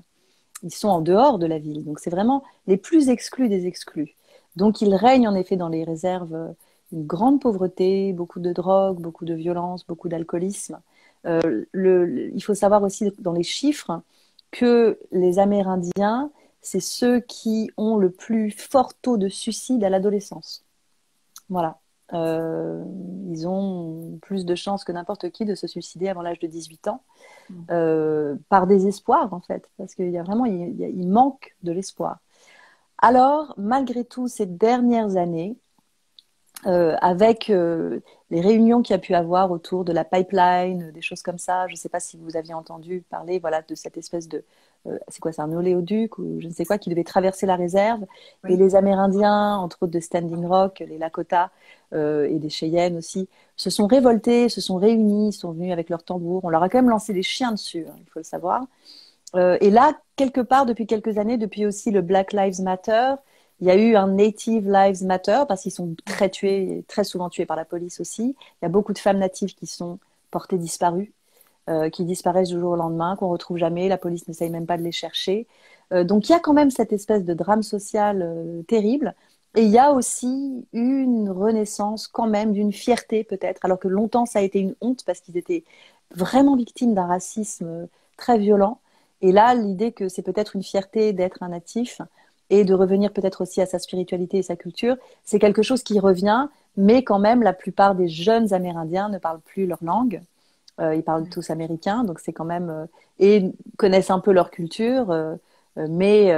Ils sont en dehors de la ville. Donc c'est vraiment les plus exclus des exclus. Donc il règne en effet dans les réserves une grande pauvreté, beaucoup de drogue, beaucoup de violence, beaucoup d'alcoolisme. Il faut savoir aussi dans les chiffres que les Amérindiens, c'est ceux qui ont le plus fort taux de suicide à l'adolescence. Voilà. Euh, Ils ont plus de chances que n'importe qui de se suicider avant l'âge de 18 ans, Mm. par désespoir en fait, parce qu'il y a vraiment, il manque de l'espoir. Alors, malgré tout, ces dernières années, avec les réunions qu'il y a pu avoir autour de la pipeline, des choses comme ça. Je ne sais pas si vous aviez entendu parler, voilà, de cette espèce de, c'est quoi, c'est un oléoduc ou je ne sais quoi, qui devait traverser la réserve. Et Oui. les Amérindiens, entre autres de Standing Rock, les Lakota et des Cheyennes aussi, se sont révoltés, se sont réunis, sont venus avec leurs tambours. On leur a quand même lancé des chiens dessus, hein, il faut le savoir. Et là, quelque part, depuis quelques années, depuis aussi le Black Lives Matter, il y a eu un Native Lives Matter parce qu'ils sont très tués, très souvent tués par la police aussi. Il y a beaucoup de femmes natives qui sont portées disparues, qui disparaissent du jour au lendemain, qu'on retrouve jamais. La police n'essaye même pas de les chercher. Donc il y a quand même cette espèce de drame social terrible. Et il y a aussi une renaissance quand même d'une fierté peut-être, alors que longtemps ça a été une honte parce qu'ils étaient vraiment victimes d'un racisme très violent. Et là, l'idée que c'est peut-être une fierté d'être un natif et de revenir peut-être aussi à sa spiritualité et sa culture, c'est quelque chose qui revient, mais quand même, la plupart des jeunes Amérindiens ne parlent plus leur langue. Ils parlent tous américain, donc c'est quand même et connaissent un peu leur culture, mais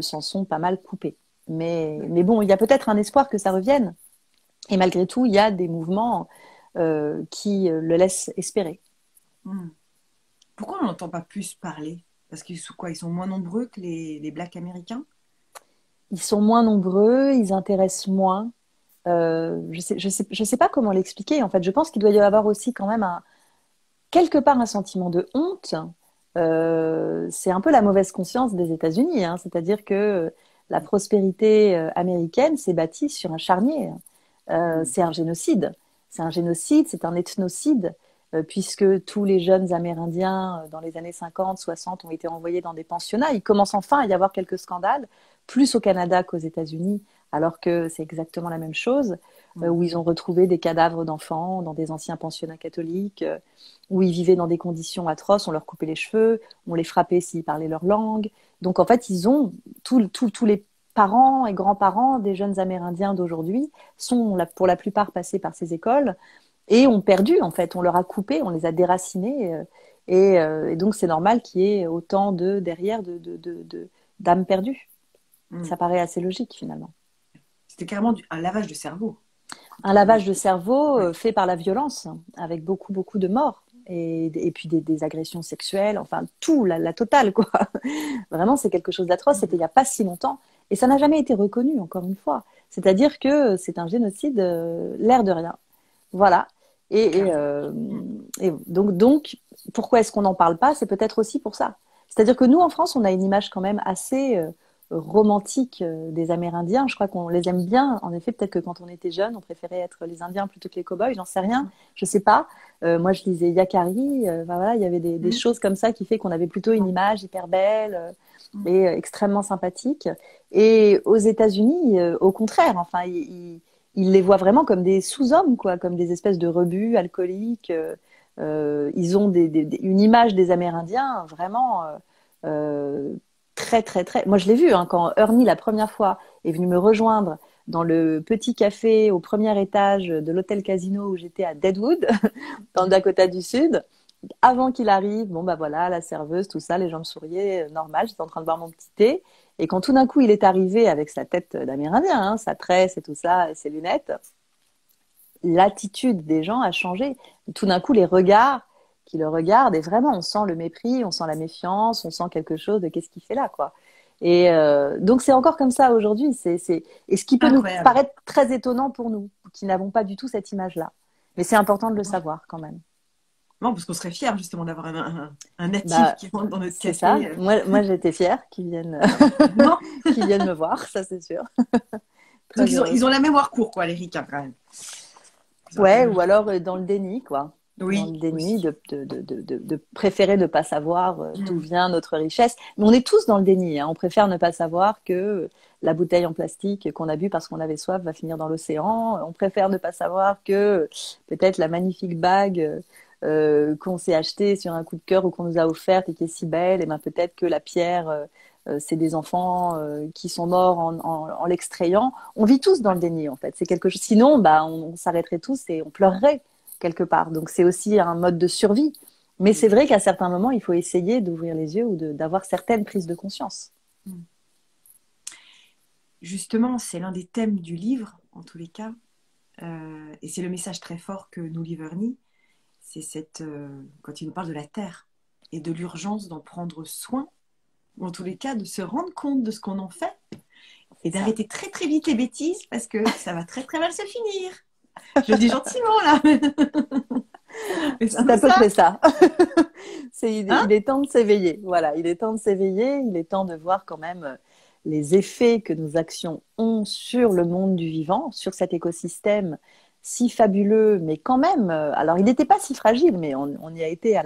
s'en sont pas mal coupés. Mais bon, il y a peut-être un espoir que ça revienne. Et malgré tout, il y a des mouvements qui le laissent espérer. Mm. Pourquoi on n'entend pas plus parler? Parce qu'ils sont quoi? Ils sont moins nombreux que les Blacks américains? Ils sont moins nombreux, ils intéressent moins. Je sais pas comment l'expliquer. En fait, je pense qu'il doit y avoir aussi quand même quelque part un sentiment de honte. C'est un peu la mauvaise conscience des États-Unis, hein. C'est-à-dire que la prospérité américaine s'est bâtie sur un charnier. Mm. C'est un génocide. C'est un génocide, c'est un ethnocide, puisque tous les jeunes Amérindiens dans les années 50, 60 ont été envoyés dans des pensionnats. Il commence enfin à y avoir quelques scandales, plus au Canada qu'aux États-Unis, alors que c'est exactement la même chose, Mm. où ils ont retrouvé des cadavres d'enfants dans des anciens pensionnats catholiques, où ils vivaient dans des conditions atroces, on leur coupait les cheveux, on les frappait s'ils parlaient leur langue. Donc en fait, ils ont tous les parents et grands-parents des jeunes Amérindiens d'aujourd'hui sont pour la plupart passés par ces écoles et ont perdu en fait, on leur a coupé, on les a déracinés et donc c'est normal qu'il y ait autant de derrière d'âmes perdues. Mm. Ça paraît assez logique finalement. C'était carrément un lavage de cerveau. Un lavage de cerveau fait par la violence, avec beaucoup de morts. Et puis des agressions sexuelles, enfin tout, la totale, quoi. Vraiment, c'est quelque chose d'atroce. C'était il n'y a pas si longtemps. Et ça n'a jamais été reconnu, encore une fois. C'est-à-dire que c'est un génocide, l'air de rien. Voilà. Et, et, Carrément. euh, et donc, pourquoi est-ce qu'on n'en parle pas? C'est peut-être aussi pour ça. C'est-à-dire que nous, en France, on a une image quand même assez romantique des Amérindiens. Je crois qu'on les aime bien. En effet, peut-être que quand on était jeune, on préférait être les Indiens plutôt que les cow-boys. J'en sais rien. Je sais pas. Moi, je lisais Yakari. Ben voilà, il y avait des Mm. choses comme ça qui fait qu'on avait plutôt une image hyper belle Mm. et extrêmement sympathique. Et aux États-Unis, au contraire, enfin, ils les voient vraiment comme des sous-hommes, quoi, comme des espèces de rebuts alcooliques. Ils ont une image des Amérindiens vraiment euh, très, très, très. Moi, je l'ai vu, hein, quand Ernie, la première fois, est venu me rejoindre dans le petit café au premier étage de l'hôtel Casino où j'étais à Deadwood, dans le Dakota du Sud. Avant qu'il arrive, bon, bah voilà, la serveuse, tout ça, les gens me souriaient, normal, j'étais en train de boire mon petit thé. Et quand tout d'un coup, il est arrivé avec sa tête d'Amérindien, hein, sa tresse et tout ça, et ses lunettes, l'attitude des gens a changé. Tout d'un coup, les regards qui le regardent, et vraiment, on sent le mépris, on sent la méfiance, on sent quelque chose de qu'est-ce qu'il fait là, quoi. Et donc, c'est encore comme ça aujourd'hui. Et ce qui peut nous Incroyable. paraître très étonnant pour nous, qui n'avons pas du tout cette image-là. Mais c'est important de le savoir quand même. Non, parce qu'on serait fiers justement d'avoir un natif Bah, qui rentre dans notre c'est ça. café. Moi j'étais fière qu'ils viennent, Non. qu'ils viennent me voir, ça c'est sûr. Donc Très ils heureuse. ont la mémoire courte, quoi, les ricains, quand même. Ils ont la Ouais, ou mémoire courte. alors dans le déni, quoi. Dans Oui, le déni aussi. de préférer ne pas savoir d'où Mm. vient notre richesse. Mais on est tous dans le déni, hein. On préfère ne pas savoir que la bouteille en plastique qu'on a bu parce qu'on avait soif va finir dans l'océan. On préfère ne pas savoir que peut-être la magnifique bague qu'on s'est achetée sur un coup de cœur ou qu'on nous a offerte et qui est si belle, et ben peut-être que la pierre, c'est des enfants qui sont morts en l'extrayant. On vit tous dans le déni, en fait. C'est quelque chose. Sinon, bah, on s'arrêterait tous et on pleurerait quelque part. Donc c'est aussi un mode de survie. Mais c'est vrai qu'à certains moments, il faut essayer d'ouvrir les yeux ou d'avoir certaines prises de conscience. Mm. Justement, c'est l'un des thèmes du livre, en tous les cas. Et c'est le message très fort que nous livre Ernie. C'est quand il nous parle de la terre et de l'urgence d'en prendre soin, ou en tous les cas de se rendre compte de ce qu'on en fait et C'est ça. d'arrêter très très vite les bêtises parce que ça va très très mal se finir. Je le dis gentiment là, mais c'est un C'est peu à peu ça. près ça. Hein. Il est temps de s'éveiller. Voilà, il est temps de s'éveiller. Il est temps de voir quand même les effets que nos actions ont sur le monde du vivant, sur cet écosystème si fabuleux, mais quand même. Alors, il n'était pas si fragile, mais on y a été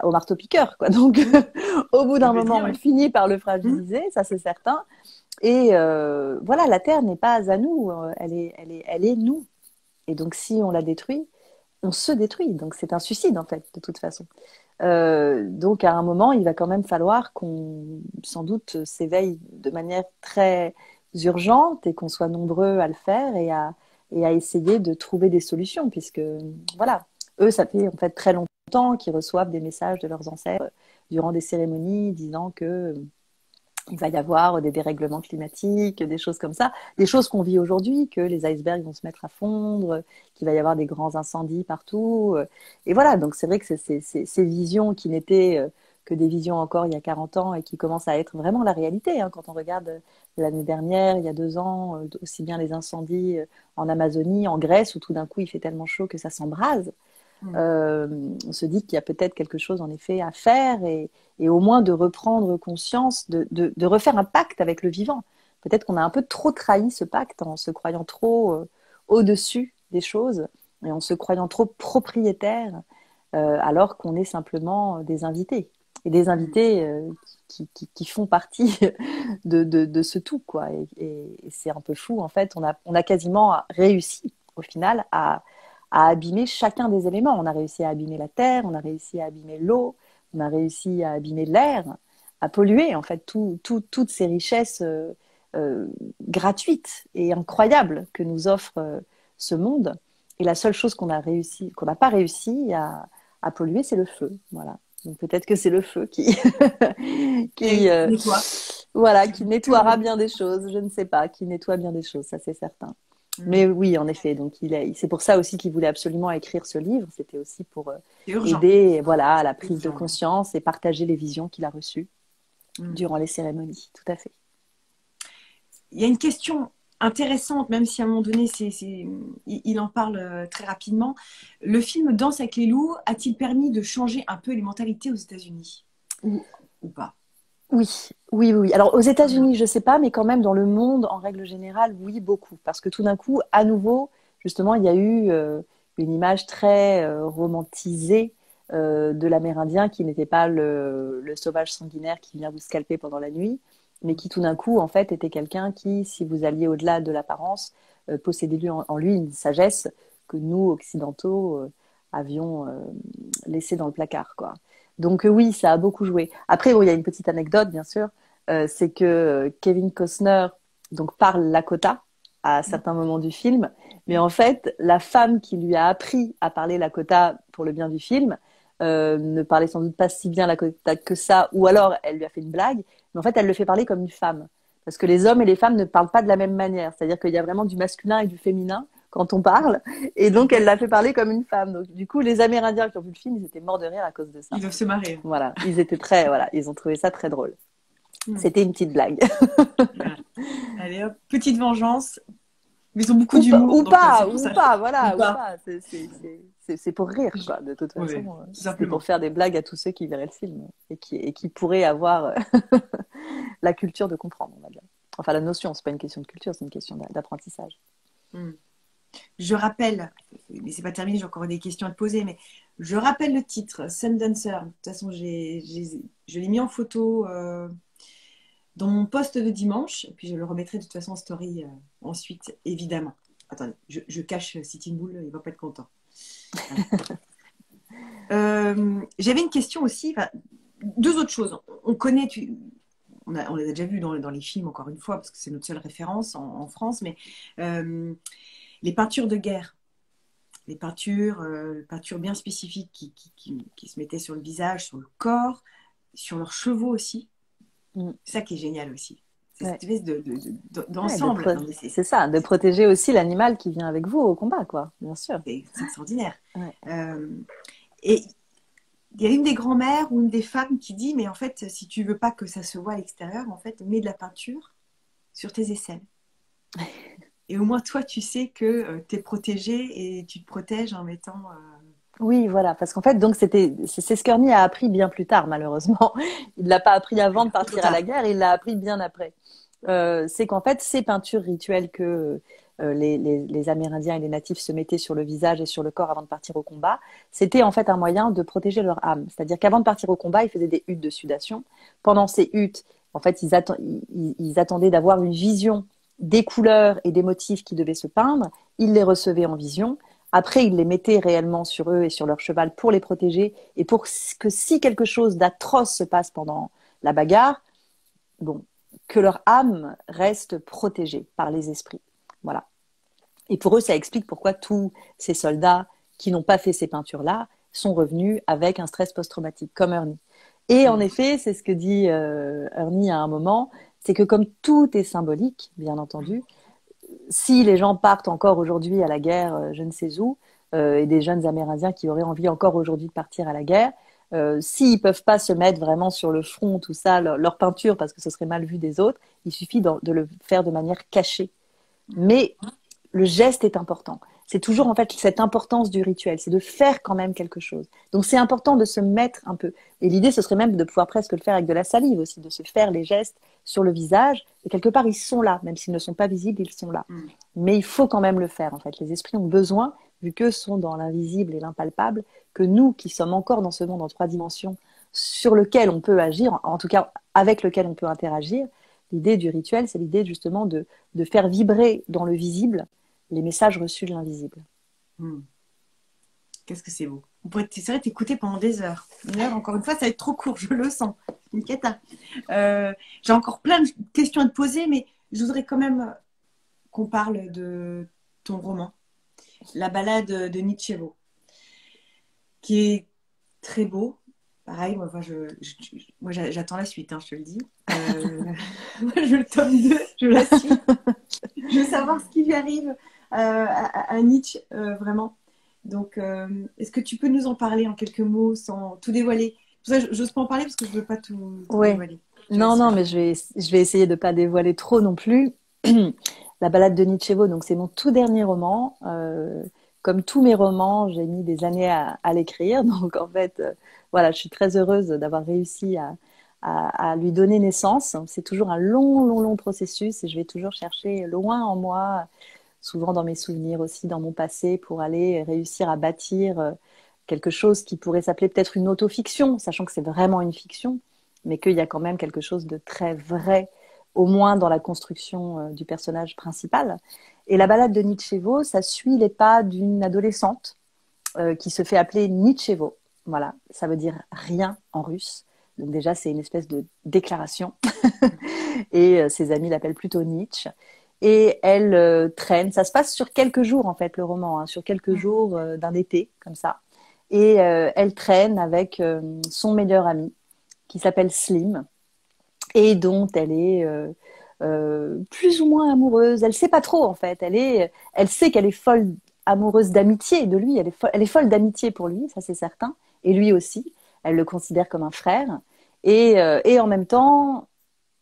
au marteau-piqueur, quoi. Donc, Mmh. au bout Je d'un veux moment, dire, on oui. finit par le Mmh. fragiliser, ça c'est certain. Et voilà, la Terre n'est pas à nous, elle est nous. Et donc, si on la détruit, on se détruit. Donc, c'est un suicide, en fait, de toute façon. Donc, à un moment, il va quand même falloir qu'on, sans doute, s'éveille de manière très urgente et qu'on soit nombreux à le faire et à essayer de trouver des solutions, puisque, voilà, eux, ça fait en fait très longtemps qu'ils reçoivent des messages de leurs ancêtres durant des cérémonies disant que il va y avoir des dérèglements climatiques, des choses comme ça, des choses qu'on vit aujourd'hui, que les icebergs vont se mettre à fondre, qu'il va y avoir des grands incendies partout. Et voilà, donc c'est vrai que ces visions qui n'étaient que des visions encore il y a 40 ans et qui commencent à être vraiment la réalité, hein, quand on regarde l'année dernière, il y a 2 ans, aussi bien les incendies en Amazonie, en Grèce, où tout d'un coup il fait tellement chaud que ça s'embrase. Mmh. Euh, on se dit qu'il y a peut-être quelque chose en effet à faire et au moins de reprendre conscience, de refaire un pacte avec le vivant. Peut-être qu'on a un peu trop trahi ce pacte en se croyant trop au-dessus des choses et en se croyant trop propriétaire alors qu'on est simplement des invités. Et des Mmh. invités qui font partie de ce tout, quoi. Et c'est un peu fou, en fait. On a quasiment réussi, au final, à abîmer chacun des éléments. On a réussi à abîmer la terre, on a réussi à abîmer l'eau, on a réussi à abîmer l'air, à polluer en fait toutes ces richesses euh, gratuites et incroyables que nous offre ce monde. Et la seule chose qu'on a réussi, qu'on n'a pas réussi à polluer, c'est le feu. Voilà. Donc peut-être que c'est le feu qui, qui, Qui nettoie, voilà, qui qui vous nettoiera purge. bien des choses. Je ne sais pas, qui nettoie bien des choses, ça c'est certain. Mmh. Mais oui, en effet. Donc, c'est pour ça aussi qu'il voulait absolument écrire ce livre. C'était aussi pour C'est urgent. aider, voilà, à la C'est prise de urgent, là. conscience et partager les visions qu'il a reçues Mmh. durant les cérémonies. Tout à fait. Il y a une question intéressante, même si à un moment donné, il en parle très rapidement. Le film Danse avec les loups a-t-il permis de changer un peu les mentalités aux États-Unis ou pas? Oui, oui, oui. Alors, aux États-Unis, je ne sais pas, mais quand même dans le monde, en règle générale, oui, beaucoup. Parce que tout d'un coup, à nouveau, justement, il y a eu une image très romantisée de l'Amérindien qui n'était pas le sauvage sanguinaire qui vient vous scalper pendant la nuit, mais qui tout d'un coup, en fait, était quelqu'un qui, si vous alliez au-delà de l'apparence, possédait en lui une sagesse que nous, occidentaux, avions laissée dans le placard, quoi. Donc oui, ça a beaucoup joué. Après, bon, il y a une petite anecdote, bien sûr. C'est que Kevin Costner donc parle Lakota à certains moments du film, mais en fait, la femme qui lui a appris à parler Lakota pour le bien du film ne parlait sans doute pas si bien Lakota que ça, ou alors elle lui a fait une blague, mais en fait, elle le fait parler comme une femme. Parce que les hommes et les femmes ne parlent pas de la même manière. C'est-à-dire qu'il y a vraiment du masculin et du féminin quand on parle. Et donc, elle l'a fait parler comme une femme. Donc, du coup, les Amérindiens qui ont vu le film, ils étaient morts de rire à cause de ça. Ils doivent se marrer. Voilà, ils étaient très, voilà, ils ont trouvé ça très drôle. C'était une petite blague. Voilà. Allez hop, petite vengeance. Mais ils ont beaucoup d'humour. Ou donc, pas, c'est pour ça. voilà, Ou ou pas. pas. C'est pour rire, quoi. De toute façon, Oui, tout c'était simplement. pour faire des blagues à tous ceux qui verraient le film et qui pourraient avoir la culture de comprendre, on va dire. Enfin, la notion, c'est pas une question de culture, c'est une question d'apprentissage. Hmm. Je rappelle, mais c'est pas terminé, j'ai encore des questions à te poser, mais je rappelle le titre, Sundancer. De toute façon, je l'ai mis en photo dans mon post de dimanche, et puis je le remettrai de toute façon en story ensuite, évidemment. Attendez, je cache Sitting Bull, il va pas être content. Voilà. J'avais une question aussi, deux autres choses. On connaît, on les a déjà vus dans les films, encore une fois, parce que c'est notre seule référence en France, mais euh, les peintures de guerre. Les peintures bien spécifiques qui se mettaient sur le visage, sur le corps, sur leurs chevaux aussi. Mm. C'est ça qui est génial aussi. C'est Ouais. cette espèce Ouais, d'ensemble. Non, mais c'est ça, de protéger aussi l'animal qui vient avec vous au combat, quoi, bien sûr. c'est extraordinaire. Ouais. Et il y a une des grand-mères ou une des femmes qui dit, mais en fait, si tu veux pas que ça se voit à l'extérieur, en fait, mets de la peinture sur tes aisselles. Et au moins, toi, tu sais que tu es protégé et tu te protèges en mettant... Oui, voilà, parce qu'en fait, donc c'est ce qu'Ernie a appris bien plus tard, malheureusement. Il l'a pas appris avant de trop partir à la tard. guerre, il l'a appris bien après. C'est qu'en fait, ces peintures rituelles que les Amérindiens et les natifs se mettaient sur le visage et sur le corps avant de partir au combat, c'était en fait un moyen de protéger leur âme. C'est-à-dire qu'avant de partir au combat, ils faisaient des huttes de sudation. Pendant ces huttes, en fait, ils attendaient d'avoir une vision des couleurs et des motifs qui devaient se peindre. Ils les recevaient en vision. Après, ils les mettaient réellement sur eux et sur leur cheval pour les protéger et pour que si quelque chose d'atroce se passe pendant la bagarre, bon, que leur âme reste protégée par les esprits. Voilà. Et pour eux, ça explique pourquoi tous ces soldats qui n'ont pas fait ces peintures-là sont revenus avec un stress post-traumatique, comme Ernie. Et en effet, c'est ce que dit Ernie à un moment, c'est que comme tout est symbolique, bien entendu, si les gens partent encore aujourd'hui à la guerre, je ne sais où, et des jeunes Amérindiens qui auraient envie encore aujourd'hui de partir à la guerre, s'ils ne peuvent pas se mettre vraiment sur le front, tout ça, leur peinture, parce que ce serait mal vu des autres, il suffit de le faire de manière cachée. Mais le geste est important. C'est toujours en fait cette importance du rituel, c'est de faire quand même quelque chose. Donc c'est important de se mettre un peu. Et l'idée, ce serait même de pouvoir presque le faire avec de la salive aussi, de se faire les gestes sur le visage. Et quelque part, ils sont là, même s'ils ne sont pas visibles, ils sont là. Mais il faut quand même le faire en fait. Les esprits ont besoin, vu qu'eux sont dans l'invisible et l'impalpable, que nous qui sommes encore dans ce monde en 3 dimensions, sur lequel on peut agir, en tout cas avec lequel on peut interagir, l'idée du rituel, c'est l'idée justement de faire vibrer dans le visible les messages reçus de l'invisible. Qu'est-ce que c'est beau. On pourrait t'écouter pendant des heures. Une heure, encore une fois, ça va être trop court, je le sens. Une cata. J'ai encore plein de questions à te poser, mais je voudrais quand même qu'on parle de ton roman, La balade de Nietzschevo, qui est très beau. Pareil, moi j'attends la suite, hein, je te le dis. Moi, je le tome 2, je la suis. Je veux savoir ce qui lui arrive à Nietzsche, vraiment. Donc, est-ce que tu peux nous en parler en quelques mots sans tout dévoiler? Pour ça, j'ose pas en parler parce que je veux pas tout Oui. dévoiler. Non, mais je vais essayer de ne pas dévoiler trop non plus. La balade de Nietzschevo, donc c'est mon tout dernier roman. Comme tous mes romans, j'ai mis des années à l'écrire. Donc en fait, voilà, je suis très heureuse d'avoir réussi à lui donner naissance. C'est toujours un long processus et je vais toujours chercher loin en moi, souvent dans mes souvenirs aussi, dans mon passé, pour aller réussir à bâtir quelque chose qui pourrait s'appeler peut-être une autofiction, sachant que c'est vraiment une fiction, mais qu'il y a quand même quelque chose de très vrai, au moins dans la construction du personnage principal. Et la balade de Nietzschevo, ça suit les pas d'une adolescente qui se fait appeler Nietzschevo. Voilà, ça veut dire rien en russe. Donc déjà, c'est une espèce de déclaration. Et ses amis l'appellent plutôt Nietzsche. Et elle traîne. Ça se passe sur quelques jours, en fait, le roman, hein, sur quelques jours d'un été, comme ça. Et elle traîne avec son meilleur ami, qui s'appelle Slim, et dont elle est plus ou moins amoureuse. Elle sait pas trop, en fait. Elle sait qu'elle est folle amoureuse d'amitié de lui. Elle est folle d'amitié pour lui, ça c'est certain. Et lui aussi. Elle le considère comme un frère. Et en même temps,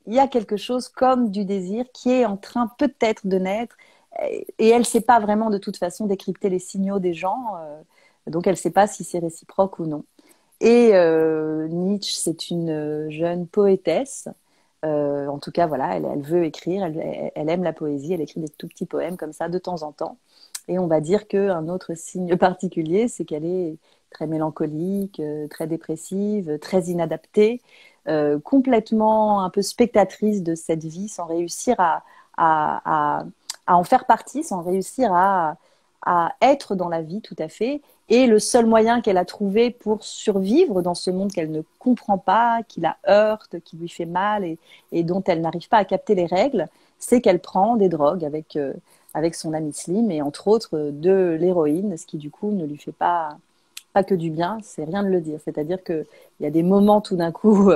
il y a quelque chose comme du désir qui est en train peut-être de naître. Et elle ne sait pas vraiment de toute façon décrypter les signaux des gens. Donc elle ne sait pas si c'est réciproque ou non. Et Nietzsche, c'est une jeune poétesse. En tout cas, voilà, elle veut écrire, elle aime la poésie, elle écrit des tout petits poèmes comme ça de temps en temps. Et on va dire qu'un autre signe particulier, c'est qu'elle est très mélancolique, très dépressive, très inadaptée, complètement un peu spectatrice de cette vie sans réussir à, à en faire partie, sans réussir à être dans la vie tout à fait. Et le seul moyen qu'elle a trouvé pour survivre dans ce monde qu'elle ne comprend pas, qui la heurte, qui lui fait mal et dont elle n'arrive pas à capter les règles, c'est qu'elle prend des drogues avec son ami Slim et entre autres de l'héroïne, ce qui du coup ne lui fait pas que du bien, c'est rien de le dire. C'est-à-dire qu'il y a des moments tout d'un coup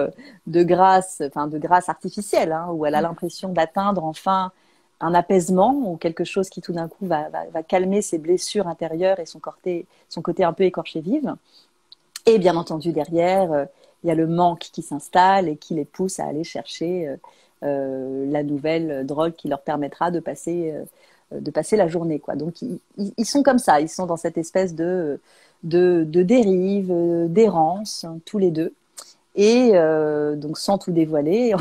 de grâce, enfin de grâce artificielle, hein, où elle a l'impression d'atteindre enfin un apaisement ou quelque chose qui tout d'un coup va calmer ses blessures intérieures et son côté un peu écorché vive. Et bien entendu, derrière, il y a le manque qui s'installe et qui les pousse à aller chercher la nouvelle drogue qui leur permettra de passer la journée, quoi. Donc, ils sont comme ça, ils sont dans cette espèce de dérive, d'errance, tous les deux. Et donc, sans tout dévoiler,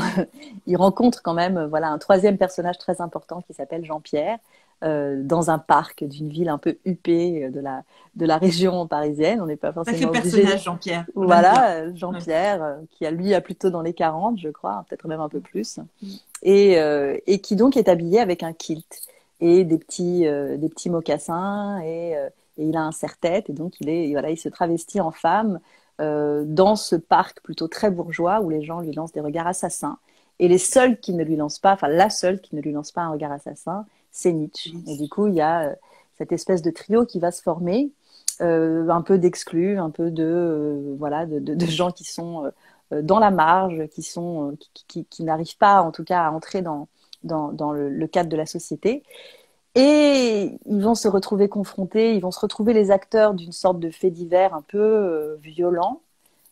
il rencontre quand même voilà, un troisième personnage très important qui s'appelle Jean-Pierre, dans un parc d'une ville un peu huppée de la région parisienne. On n'est pas Sacré forcément obligé. personnage, Jean-Pierre. Voilà, Jean-Pierre, qui a plutôt dans les 40, je crois, peut-être même un peu plus, et qui donc est habillé avec un kilt et des petits mocassins, et il a un serre-tête, et donc voilà, il se travestit en femme dans ce parc plutôt très bourgeois où les gens lui lancent des regards assassins. Et les seuls qui ne lui lancent pas, enfin la seule qui ne lui lance pas un regard assassin, c'est Nietzsche. Et du coup, il y a cette espèce de trio qui va se former, un peu d'exclus, un peu voilà, de gens qui sont dans la marge, qui n'arrivent pas, en tout cas, à entrer dans le cadre de la société. Et ils vont se retrouver confrontés, ils vont se retrouver les acteurs d'une sorte de fait divers un peu violent,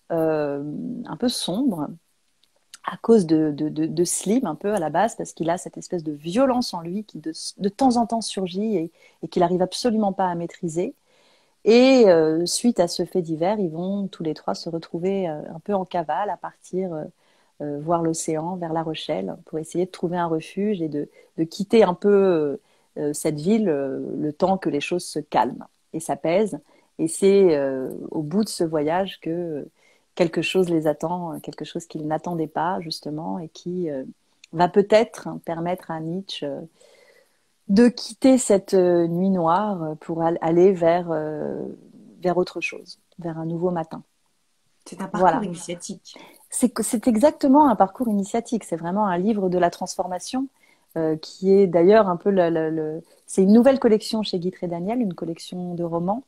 un peu sombre, à cause de Slim, un peu à la base, parce qu'il a cette espèce de violence en lui qui de temps en temps surgit et qu'il n'arrive absolument pas à maîtriser. Et suite à ce fait divers, ils vont tous les trois se retrouver un peu en cavale, à partir voir l'océan, vers La Rochelle, pour essayer de trouver un refuge et de quitter un peu cette ville le temps que les choses se calment et s'apaisent. Et c'est au bout de ce voyage que quelque chose les attend, quelque chose qu'ils n'attendaient pas justement, et qui va peut-être permettre à Nietzsche de quitter cette nuit noire pour aller vers autre chose, vers un nouveau matin. C'est un parcours Voilà. initiatique. C'est exactement un parcours initiatique. C'est vraiment un livre de la transformation qui est d'ailleurs un peu c'est une nouvelle collection chez Guy Daniel, une collection de romans.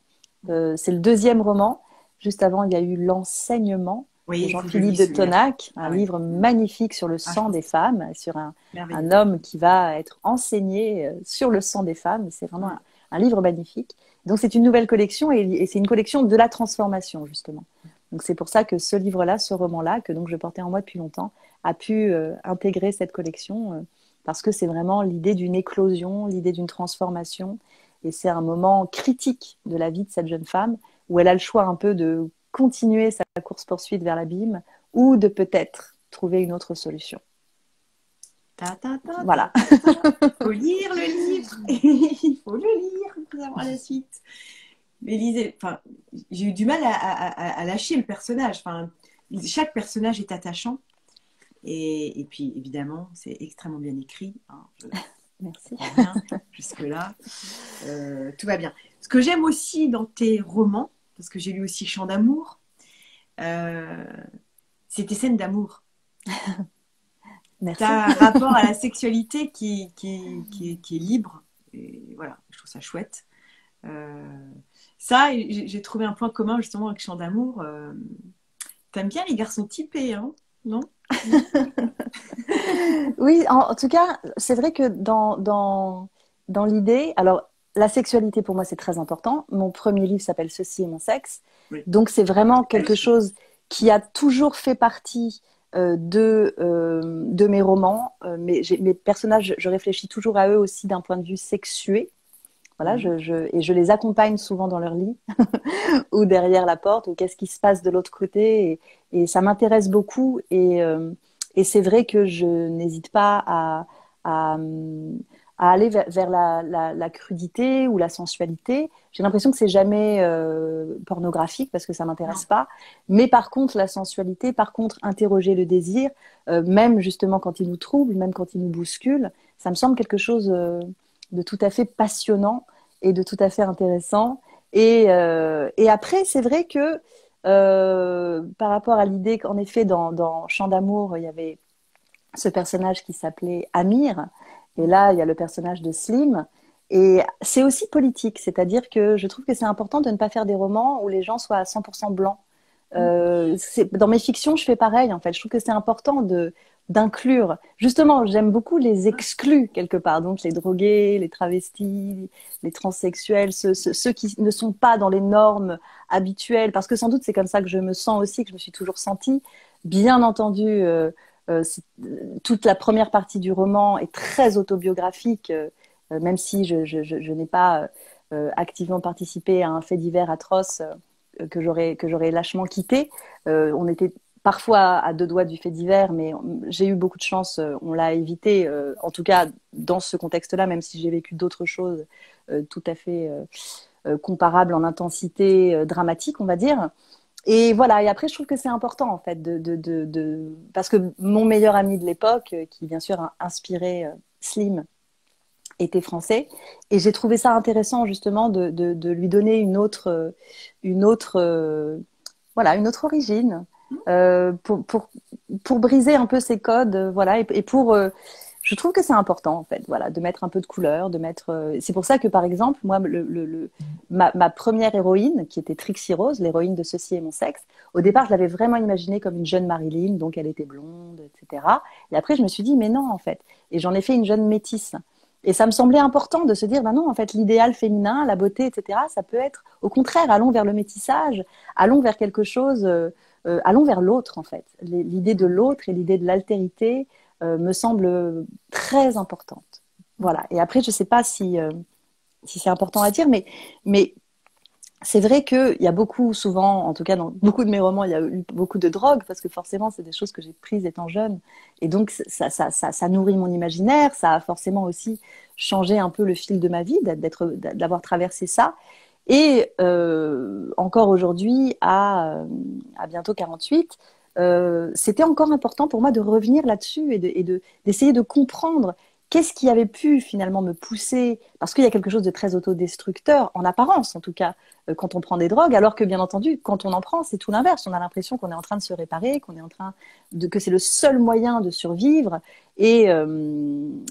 C'est le deuxième roman. Juste avant, il y a eu L'enseignement de Jean-Philippe de Tonac, un livre magnifique sur le sang des femmes, sur un homme qui va être enseigné sur le sang des femmes. C'est vraiment un livre magnifique. Donc c'est une nouvelle collection et c'est une collection de la transformation justement. Donc c'est pour ça que ce livre-là, ce roman-là, que donc je portais en moi depuis longtemps, a pu intégrer cette collection parce que c'est vraiment l'idée d'une éclosion, l'idée d'une transformation. Et c'est un moment critique de la vie de cette jeune femme où elle a le choix un peu de continuer sa course-poursuite vers l'abîme ou de peut-être trouver une autre solution. Voilà. Il faut lire le livre. Il faut le lire pour avoir la suite. Mais lisez, enfin, j'ai eu du mal à lâcher le personnage. Enfin, chaque personnage est attachant. Et puis, évidemment, c'est extrêmement bien écrit. Hein. Merci. Rien, jusque-là, tout va bien. Ce que j'aime aussi dans tes romans, parce que j'ai lu aussi Chant d'amour, Euh, c'est tes scènes d'amour. Tu Merci. as un rapport à la sexualité qui est libre. Et voilà, je trouve ça chouette. Euh, Ça, et j'ai trouvé un point commun justement avec Chant d'amour. T'aimes bien les garçons typés, hein? Non? Oui, en tout cas, c'est vrai que dans l'idée, alors la sexualité pour moi c'est très important. Mon premier livre s'appelle Ceci est mon sexe. Oui. Donc c'est vraiment quelque Magnifique. chose qui a toujours fait partie de mes romans. Mes personnages, je réfléchis toujours à eux aussi d'un point de vue sexué. Voilà, Mhm. et je les accompagne souvent dans leur lit ou derrière la porte, ou qu'est-ce qui se passe de l'autre côté. Et ça m'intéresse beaucoup. Et c'est vrai que je n'hésite pas à, à aller vers la crudité ou la sensualité. J'ai l'impression que c'est jamais pornographique parce que ça Non. m'intéresse pas. Mais par contre, la sensualité, par contre, interroger le désir, même justement quand il nous trouble, même quand il nous bouscule, ça me semble quelque chose de tout à fait passionnant et de tout à fait intéressant. Et après, c'est vrai que par rapport à l'idée qu'en effet, dans Chant d'amour, il y avait ce personnage qui s'appelait Amir, et là, il y a le personnage de Slim. Et c'est aussi politique, c'est-à-dire que je trouve que c'est important de ne pas faire des romans où les gens soient à 100% blancs. Dans mes fictions, je fais pareil, en fait. Je trouve que c'est important d'inclure. Justement, j'aime beaucoup les exclus, quelque part. Donc, les drogués, les travestis, les transsexuels, ceux qui ne sont pas dans les normes habituelles. Parce que sans doute, c'est comme ça que je me sens aussi, que je me suis toujours sentie. Bien entendu, toute la première partie du roman est très autobiographique, même si je n'ai pas activement participé à un fait divers atroce que j'aurais lâchement quitté. On était parfois à deux doigts du fait divers, mais j'ai eu beaucoup de chance, on l'a évité, en tout cas dans ce contexte-là, même si j'ai vécu d'autres choses tout à fait comparables en intensité dramatique, on va dire. Et voilà, et après, je trouve que c'est important, en fait, parce que mon meilleur ami de l'époque, qui bien sûr a inspiré Slim, était français. Et j'ai trouvé ça intéressant, justement, de lui donner une autre, voilà, une autre origine, euh, pour, pour, pour briser un peu ces codes, voilà, et pour, je trouve que c'est important, en fait, voilà, de mettre un peu de couleur, de mettre. C'est pour ça que, par exemple, moi, ma première héroïne, qui était Trixie Rose, l'héroïne de Ceci est mon sexe, au départ, je l'avais vraiment imaginée comme une jeune Marilyn, donc elle était blonde, etc. Et après, je me suis dit, mais non, en fait. Et j'en ai fait une jeune métisse. Et ça me semblait important de se dire, ben non, en fait, l'idéal féminin, la beauté, etc., ça peut être, au contraire, allons vers le métissage, allons vers quelque chose, allons vers l'autre, en fait. L'idée de l'autre et l'idée de l'altérité me semble très importante. Voilà. Et après, je ne sais pas si c'est important à dire, mais c'est vrai qu'il y a beaucoup, souvent, en tout cas dans beaucoup de mes romans, il y a eu beaucoup de drogue, parce que forcément, c'est des choses que j'ai prises étant jeune. Et donc, ça nourrit mon imaginaire, ça a forcément aussi changé un peu le fil de ma vie, d'avoir traversé ça. Et encore aujourd'hui, à bientôt 48, c'était encore important pour moi de revenir là-dessus d'essayer de comprendre qu'est-ce qui avait pu finalement me pousser, parce qu'il y a quelque chose de très autodestructeur, en apparence en tout cas, quand on prend des drogues, alors que bien entendu, quand on en prend, c'est tout l'inverse. On a l'impression qu'on est en train de se réparer, que c'est le seul moyen de survivre. Et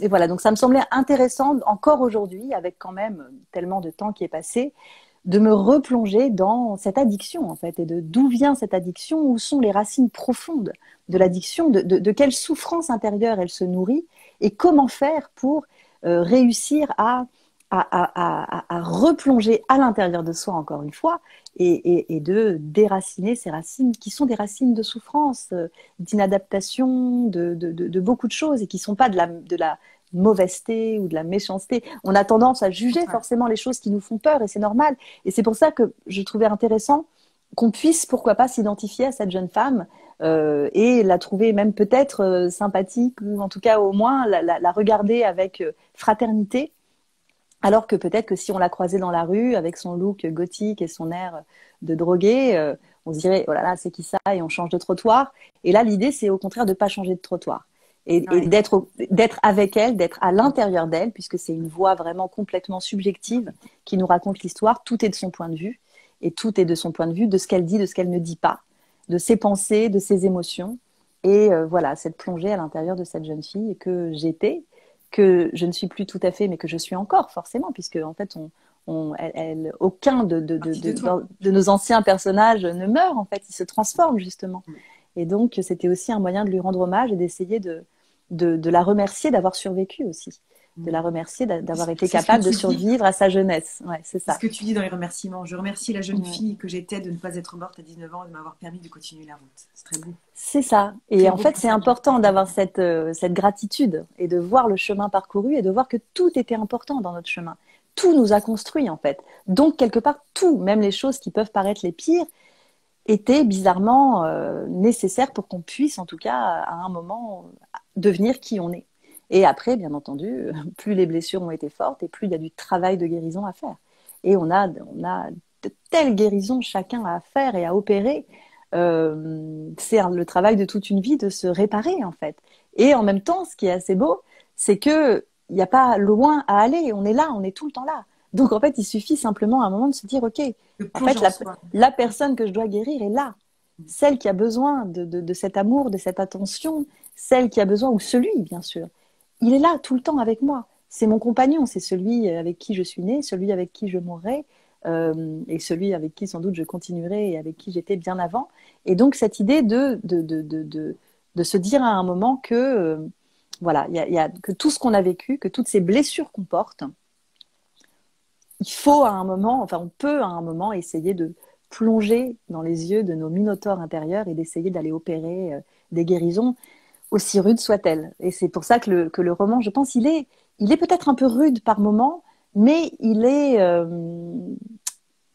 voilà, donc ça me semblait intéressant encore aujourd'hui, avec quand même tellement de temps qui est passé, de me replonger dans cette addiction, en fait, et de d'où vient cette addiction, où sont les racines profondes de l'addiction, de quelle souffrance intérieure elle se nourrit, et comment faire pour réussir à replonger à l'intérieur de soi, encore une fois, et de déraciner ces racines qui sont des racines de souffrance, d'inadaptation, de beaucoup de choses, et qui ne sont pas de la mauvaiseté ou de la méchanceté. On a tendance à juger forcément les choses qui nous font peur, et c'est normal. Et c'est pour ça que je trouvais intéressant qu'on puisse, pourquoi pas, s'identifier à cette jeune femme et la trouver même peut-être sympathique, ou en tout cas au moins la regarder avec fraternité, alors que peut-être que si on la croisait dans la rue avec son look gothique et son air de drogué, on se dirait, oh là là, c'est qui ça? Et on change de trottoir. Et là, l'idée, c'est au contraire de ne pas changer de trottoir. Et Ouais. d'être avec elle, d'être à l'intérieur d'elle, puisque c'est une voix vraiment complètement subjective qui nous raconte l'histoire. Tout est de son point de vue. Et tout est de son point de vue, de ce qu'elle dit, de ce qu'elle ne dit pas. de ses pensées, de ses émotions. Et voilà, cette plongée à l'intérieur de cette jeune fille que j'étais, que je ne suis plus tout à fait, mais que je suis encore forcément, puisque en fait, aucun Partie de toi. de nos anciens personnages ne meurt, en fait, ils se transforment justement. Et donc, c'était aussi un moyen de lui rendre hommage et d'essayer de la remercier d'avoir survécu aussi, de la remercier d'avoir été C'est ce que capable de tu dis. survivre à sa jeunesse. Ouais, c'est C'est ce ça. que tu dis dans les remerciements. Je remercie la jeune Ouais. fille que j'étais de ne pas être morte à 19 ans et de m'avoir permis de continuer la route. C'est très beau. C'est ça. Et Très en beau fait, c'est passage. important d'avoir cette gratitude et de voir le chemin parcouru et de voir que tout était important dans notre chemin. Tout nous a construit, en fait. Donc, quelque part, tout, même les choses qui peuvent paraître les pires, étaient bizarrement nécessaires pour qu'on puisse, en tout cas, à un moment, devenir qui on est. Et après, bien entendu, plus les blessures ont été fortes et plus il y a du travail de guérison à faire. Et on a de telles guérisons chacun à faire et à opérer. C'est le travail de toute une vie de se réparer, en fait. Et en même temps, ce qui est assez beau, c'est qu'il n'y a pas loin à aller. On est là, on est tout le temps là. Donc, en fait, il suffit simplement à un moment de se dire, OK, Le en plonge fait, en soi. la personne que je dois guérir est là. Celle qui a besoin de cet amour, de cette attention, celle qui a besoin, ou celui, bien sûr, il est là tout le temps avec moi. C'est mon compagnon, c'est celui avec qui je suis née, celui avec qui je mourrai, et celui avec qui sans doute je continuerai et avec qui j'étais bien avant. Et donc cette idée de se dire à un moment que, voilà, que tout ce qu'on a vécu, que toutes ces blessures qu'on porte, il faut à un moment, enfin on peut à un moment essayer de plonger dans les yeux de nos minotaures intérieurs et d'essayer d'aller opérer des guérisons aussi rudes soient-elles. Et c'est pour ça que le roman, je pense, il est peut-être un peu rude par moment, mais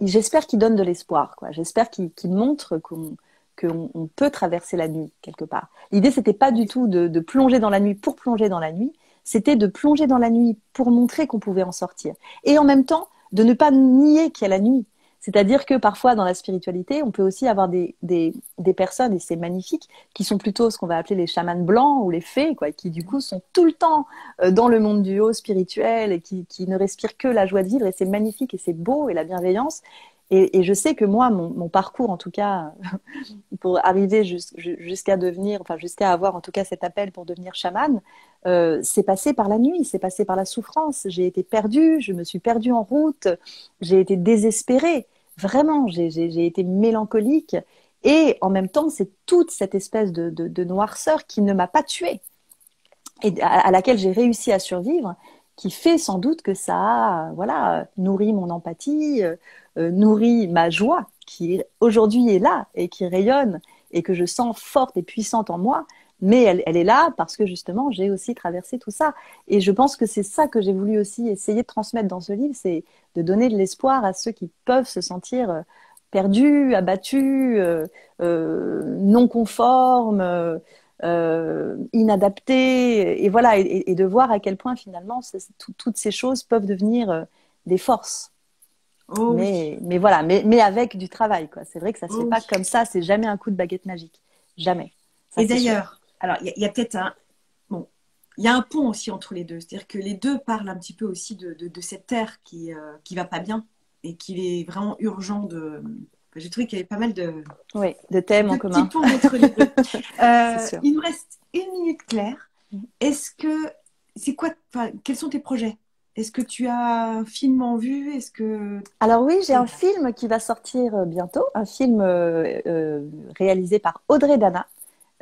j'espère qu'il donne de l'espoir, quoi. J'espère qu'il montre qu'on peut traverser la nuit quelque part. L'idée, c'était pas du tout de plonger dans la nuit pour plonger dans la nuit, c'était de plonger dans la nuit pour montrer qu'on pouvait en sortir. Et en même temps, de ne pas nier qu'il y a la nuit. C'est-à-dire que parfois, dans la spiritualité, on peut aussi avoir des personnes, et c'est magnifique, qui sont plutôt ce qu'on va appeler les chamans blancs ou les fées, quoi, qui du coup sont tout le temps dans le monde du haut spirituel et qui ne respirent que la joie de vivre. Et c'est magnifique et c'est beau et la bienveillance. Et je sais que moi, mon parcours, en tout cas, pour arriver jusqu'à devenir, enfin jusqu'à avoir en tout cas cet appel pour devenir chamane, c'est passé par la nuit, c'est passé par la souffrance. J'ai été perdue, je me suis perdue en route, j'ai été désespérée, vraiment, j'ai été mélancolique. Et en même temps, c'est toute cette espèce de noirceur qui ne m'a pas tuée et à laquelle j'ai réussi à survivre, qui fait sans doute que ça a, voilà, nourri mon empathie, nourri ma joie, qui aujourd'hui est là et qui rayonne et que je sens forte et puissante en moi. Mais elle est là parce que justement, j'ai aussi traversé tout ça. Et je pense que c'est ça que j'ai voulu aussi essayer de transmettre dans ce livre, c'est de donner de l'espoir à ceux qui peuvent se sentir perdus, abattus, non conformes, inadaptés. Et voilà, et de voir à quel point finalement toutes ces choses peuvent devenir des forces. Oh oui. Mais voilà, mais avec du travail, quoi. C'est vrai que ça se fait Oh pas oui. comme ça, c'est jamais un coup de baguette magique. Jamais. Ça, Et c'est sûr. d'ailleurs, alors il y a peut-être un. Bon, il y a un pont aussi entre les deux. C'est-à-dire que les deux parlent un petit peu aussi de cette terre qui va pas bien et qu'il est vraiment urgent de. Enfin, j'ai trouvé qu'il y avait pas mal Oui, de thèmes de en petits commun. ponts entre les deux. C'est sûr. Il nous reste 1 minute, Claire. Est-ce que c'est quoi, enfin, quels sont tes projets? Est-ce que tu as un film en vue? Est-ce que Alors oui, j'ai un film qui va sortir bientôt, un film réalisé par Audrey Dana,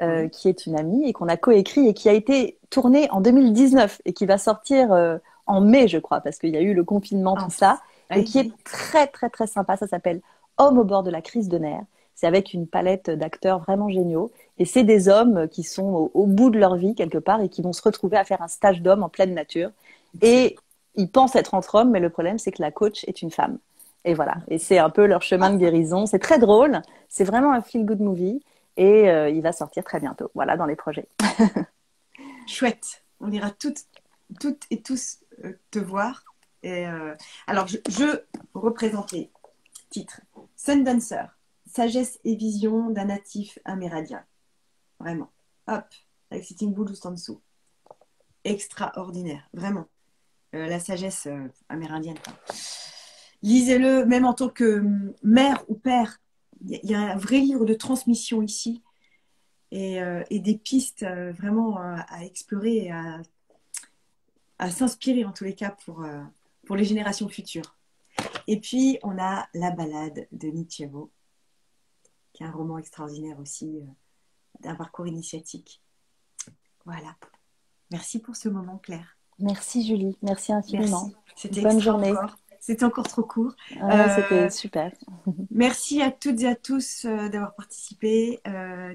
oui, qui est une amie et qu'on a coécrit et qui a été tourné en 2019 et qui va sortir en mai, je crois, parce qu'il y a eu le confinement, tout ah, ça, et oui, qui est oui. très, très, très sympa. Ça s'appelle Homme au bord de la crise de nerfs. C'est avec une palette d'acteurs vraiment géniaux. Et c'est des hommes qui sont au bout de leur vie, quelque part, et qui vont se retrouver à faire un stage d'homme en pleine nature. Excellent. Et ils pensent être entre hommes, mais le problème, c'est que la coach est une femme. Et voilà. Et c'est un peu leur chemin de guérison. C'est très drôle. C'est vraiment un feel-good movie. Et il va sortir très bientôt. Voilà, dans les projets. Chouette. On ira toutes et tous te voir. Et, alors, je représentais titre Sundancer, sagesse et vision d'un natif amérindien. Vraiment. Hop, avec Sitting Bull juste en dessous. Extraordinaire, vraiment. La sagesse amérindienne, quoi. Lisez-le, même en tant que mère ou père il y a un vrai livre de transmission ici et des pistes vraiment à explorer et à s'inspirer en tous les cas pour les générations futures. Et puis, on a La balade de Nietzschevo, qui est un roman extraordinaire aussi, d'un parcours initiatique. Voilà. Merci pour ce moment, Claire. Merci Julie, merci infiniment. Merci. C'était Bonne extra journée. encore. C'était encore trop court. Ouais, c'était Euh, super. Merci à toutes et à tous d'avoir participé.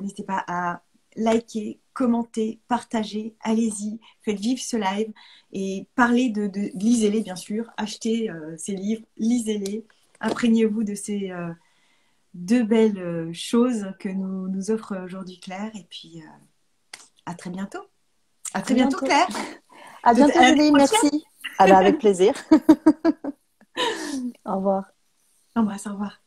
N'hésitez pas à liker, commenter, partager. Allez-y, faites vivre ce live et parlez lisez-les bien sûr. Achetez ces livres, lisez-les. Imprégnez-vous de ces deux belles choses que nous offre aujourd'hui Claire. Et puis à très bientôt. À À très bientôt bientôt. Claire. À À bientôt l'année Julie, prochaine. merci. Ah bah avec plaisir. Au revoir. Embrasse, au revoir.